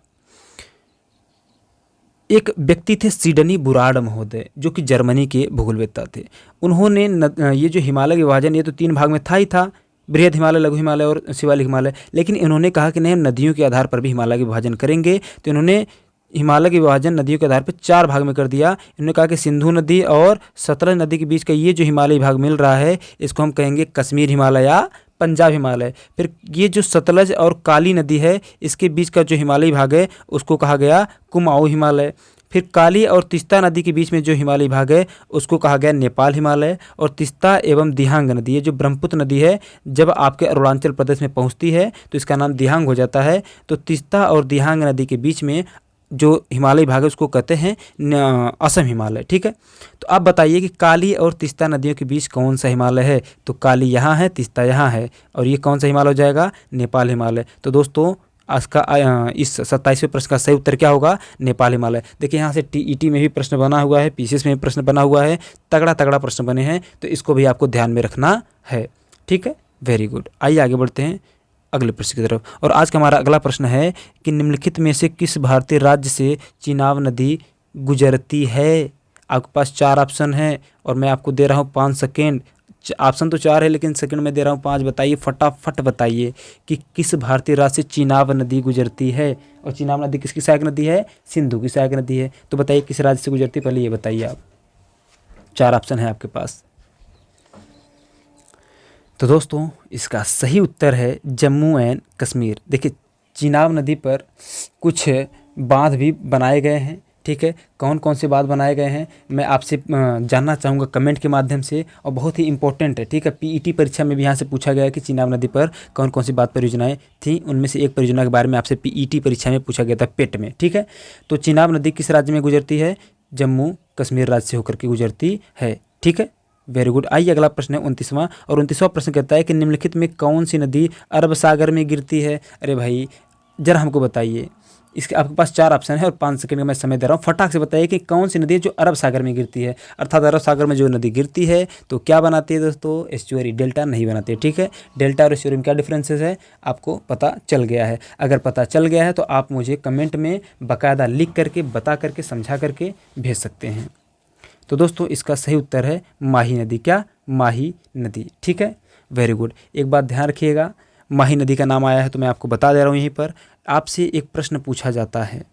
एक व्यक्ति थे सिडनी बुराड़ महोदय, जो कि जर्मनी के भूगोलवेत्ता थे। उन्होंने ये जो हिमालय का विभाजन, ये तो 3 भाग में था, बृहद हिमालय, लघु हिमालय और शिवालिक हिमालय। लेकिन इन्होंने कहा कि नहीं, हम नदियों के आधार पर भी हिमालय का विभाजन करेंगे। तो इन्होंने हिमालय के विभाजन नदियों के आधार पर 4 भाग में कर दिया। इन्होंने कहा कि सिंधु नदी और सतलज नदी के बीच का ये जो हिमालयी भाग मिल रहा है, इसको हम कहेंगे कश्मीर हिमालय या पंजाब हिमालय। फिर ये जो सतलज और काली नदी है, इसके बीच का जो हिमालयी भाग है उसको कहा गया कुमाऊं हिमालय। फिर काली और तीस्ता नदी के बीच में जो हिमालयी भाग है उसको कहा गया नेपाल हिमालय। और तीस्ता एवं दिहांग नदी, ये जो ब्रह्मपुत्र नदी है, जब आपके अरुणाचल प्रदेश में पहुंचती है तो इसका नाम दिहांग हो जाता है। तो तीस्ता और दिहांग नदी के बीच में जो हिमालयी भाग है उसको कहते हैं असम हिमालय। ठीक है, तो आप बताइए कि काली और तीस्ता नदियों के बीच कौन सा हिमालय है? तो काली यहाँ है, तीस्ता यहाँ है, और ये कौन सा हिमालय हो जाएगा? नेपाल हिमालय। तो दोस्तों आज का इस 27वें प्रश्न का सही उत्तर क्या होगा? नेपाल हिमालय। देखिए यहाँ से टीईटी में भी प्रश्न बना हुआ है, पीसीएस में भी प्रश्न बना हुआ है, तगड़ा प्रश्न बने हैं। तो इसको भी आपको ध्यान में रखना है। ठीक है, वेरी गुड। आइए आगे बढ़ते हैं अगले प्रश्न की तरफ। और आज का हमारा अगला प्रश्न है कि निम्नलिखित में से किस भारतीय राज्य से चिनाब नदी गुजरती है? आपके पास 4 ऑप्शन है और मैं आपको दे रहा हूँ 5 सेकेंड। ऑप्शन तो 4 है लेकिन सेकंड में दे रहा हूँ 5। बताइए, फटाफट बताइए कि किस भारतीय राज्य से चिनाब नदी गुजरती है। और चिनाब नदी किसकी सहायक नदी है? सिंधु की सहायक नदी है। तो बताइए किस राज्य से गुजरती है, पहले ये बताइए आप। 4 ऑप्शन है आपके पास। तो दोस्तों इसका सही उत्तर है जम्मू एंड कश्मीर। देखिए चिनाब नदी पर कुछ बांध भी बनाए गए हैं। ठीक है, कौन कौन से बांध बनाए गए हैं मैं आपसे जानना चाहूँगा कमेंट के माध्यम से, और बहुत ही इंपॉर्टेंट है। ठीक है, पीईटी परीक्षा में भी यहाँ से पूछा गया है कि चिनाब नदी पर कौन कौन सी बांध परियोजनाएं थी। उनमें से एक परियोजना के बारे में आपसे पीईटी परीक्षा में पूछा गया था, पेट में। ठीक है, तो चिनाब नदी किस राज्य में गुजरती है? जम्मू कश्मीर राज्य से होकर के गुजरती है। ठीक है, वेरी गुड। आइए अगला प्रश्न है 29वां, और 29वां प्रश्न कहता है कि निम्नलिखित में कौन सी नदी अरब सागर में गिरती है? अरे भाई जरा हमको बताइए। इसके आपके पास 4 ऑप्शन है और 5 सेकंड का मैं समय दे रहा हूँ। फटाक से बताइए कि कौन सी नदी है जो अरब सागर में गिरती है। अर्थात अरब सागर में जो नदी गिरती है तो क्या बनाती है दोस्तों? एस्चुअरी, डेल्टा नहीं बनाती है। ठीक है, डेल्टा और एस्चुअरी में क्या डिफरेंसेस है आपको पता चल गया है। अगर पता चल गया है तो आप मुझे कमेंट में बाकायदा लिख करके, बता करके, समझा करके भेज सकते हैं। तो दोस्तों इसका सही उत्तर है माही नदी। क्या? माही नदी। ठीक है, वेरी गुड। एक बात ध्यान रखिएगा, माही नदी का नाम आया है, तो मैं आपको बता दे रहा हूँ यहीं पर। आपसे एक प्रश्न पूछा जाता है,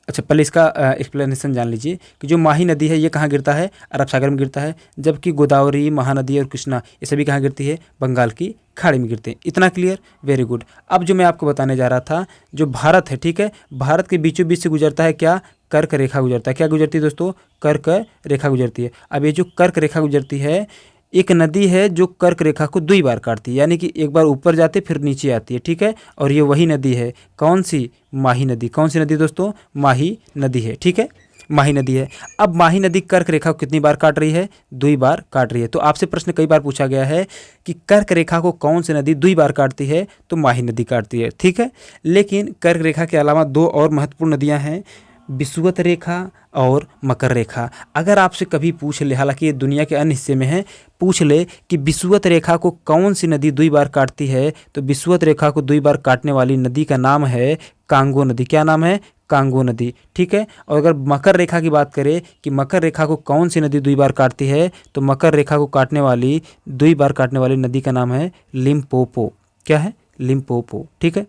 अच्छा पहले इसका एक्सप्लेनेशन जान लीजिए कि जो माही नदी है ये कहाँ गिरता है, अरब सागर में गिरता है, जबकि गोदावरी, महानदी और कृष्णा ये सभी कहाँ गिरती है, बंगाल की खाड़ी में गिरते हैं। इतना क्लियर, वेरी गुड। अब जो मैं आपको बताने जा रहा था, जो भारत है, ठीक है, भारत के बीचों बीच से गुजरता है क्या, कर्क रेखा गुजरता है। क्या गुजरती है दोस्तों, कर्क रेखा गुजरती है। अब ये जो कर्क रेखा गुजरती है, एक नदी है जो कर्क रेखा को 2 बार काटती है, यानी कि एक बार ऊपर जाती है फिर नीचे आती है, ठीक है, और ये वही नदी है, कौन सी, माही नदी। कौन सी नदी दोस्तों, माही नदी है, ठीक है, माही नदी है। अब माही नदी कर्क रेखा को कितनी बार काट रही है, 2 बार काट रही है। तो आपसे प्रश्न कई बार पूछा गया है कि कर्क रेखा को कौन सी नदी 2 बार काटती है, तो माही नदी काटती है, ठीक है। लेकिन कर्क रेखा के अलावा 2 और महत्वपूर्ण नदियां हैं, विषुवत रेखा और मकर रेखा। अगर आपसे कभी पूछ ले, हालांकि ये दुनिया के अन्य हिस्से में है, पूछ ले कि विषुवत रेखा को कौन सी नदी 2 बार काटती है, तो विषुवत रेखा को 2 बार काटने वाली नदी का नाम है कांगो नदी। क्या नाम है, कांगो नदी, ठीक है। और अगर मकर रेखा की बात करें कि मकर रेखा को कौन सी नदी 2 बार काटती है, तो मकर रेखा को काटने वाली 2 बार काटने वाली नदी का नाम है लिम्पोपो। क्या है, लिम्पोपो, ठीक है।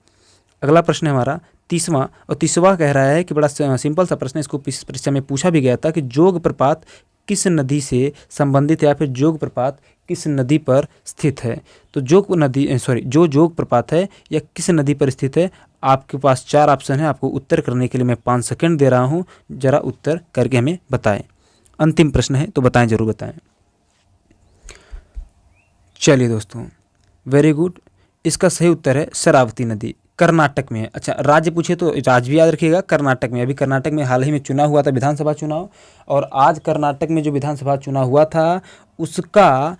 अगला प्रश्न है हमारा 30वां, और 30वां कह रहा है कि बड़ा सिंपल सा प्रश्न है, इसको परीक्षा में पूछा भी गया था कि जोग प्रपात किस नदी से संबंधित है, या फिर जोग प्रपात किस नदी पर स्थित है। तो जो जोग प्रपात है या किस नदी पर स्थित है, आपके पास 4 ऑप्शन है। आपको उत्तर करने के लिए मैं 5 सेकंड दे रहा हूँ, जरा उत्तर करके हमें बताएं। अंतिम प्रश्न है, तो बताएं, जरूर बताएं। चलिए दोस्तों, वेरी गुड, इसका सही उत्तर है शरावती नदी, कर्नाटक में है। अच्छा, राज्य पूछे तो राज्य भी याद रखिएगा, कर्नाटक में। अभी कर्नाटक में हाल ही में चुनाव हुआ था, विधानसभा चुनाव, और आज कर्नाटक में जो विधानसभा चुनाव हुआ था उसका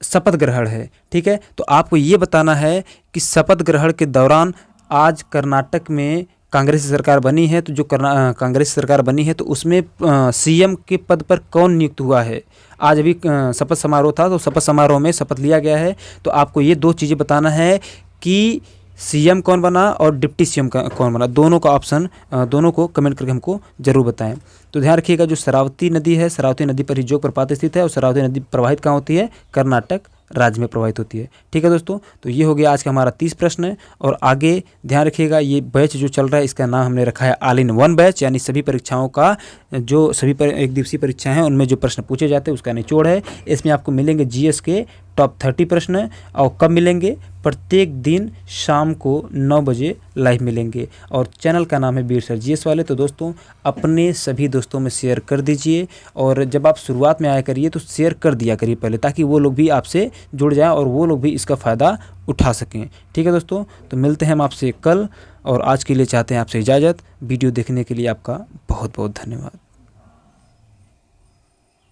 शपथ ग्रहण है, ठीक है। तो आपको ये बताना है कि शपथ ग्रहण के दौरान आज कर्नाटक में कांग्रेस की सरकार बनी है, तो जो कांग्रेस सरकार बनी है तो उसमें सीएम के पद पर कौन नियुक्त हुआ है। आज अभी शपथ समारोह था, तो शपथ समारोह में शपथ लिया गया है। तो आपको ये 2 चीज़ें बताना है कि सीएम कौन बना और डिप्टी सीएम कौन बना। दोनों का ऑप्शन, दोनों को कमेंट करके हमको जरूर बताएं। तो ध्यान रखिएगा, जो शरावती नदी है, शरावती नदी पर ही जोग प्रपात स्थित है, और शरावती नदी प्रवाहित कहाँ होती है, कर्नाटक राज्य में प्रवाहित होती है, ठीक है दोस्तों। तो ये हो गया आज का हमारा 30 प्रश्न। और आगे ध्यान रखिएगा, ये बैच जो चल रहा है इसका नाम हमने रखा है ऑल इन वन बैच, यानी सभी परीक्षाओं का, जो सभी एक दिवसीय परीक्षाएं हैं उनमें जो प्रश्न पूछे जाते हैं उसका निचोड़ है। इसमें आपको मिलेंगे जीएस के टॉप 30 प्रश्न, और कब मिलेंगे, प्रत्येक दिन शाम को 9 बजे लाइव मिलेंगे। और चैनल का नाम है वीर सर जीएस वाले। तो दोस्तों, अपने सभी दोस्तों में शेयर कर दीजिए, और जब आप शुरुआत में आया करिए तो शेयर कर दिया करिए पहले, ताकि वो लोग भी आपसे जुड़ जाएं और वो लोग भी इसका फ़ायदा उठा सकें, ठीक है दोस्तों। तो मिलते हैं हम आपसे कल, और आज के लिए चाहते हैं आपसे इजाज़त। वीडियो देखने के लिए आपका बहुत बहुत धन्यवाद।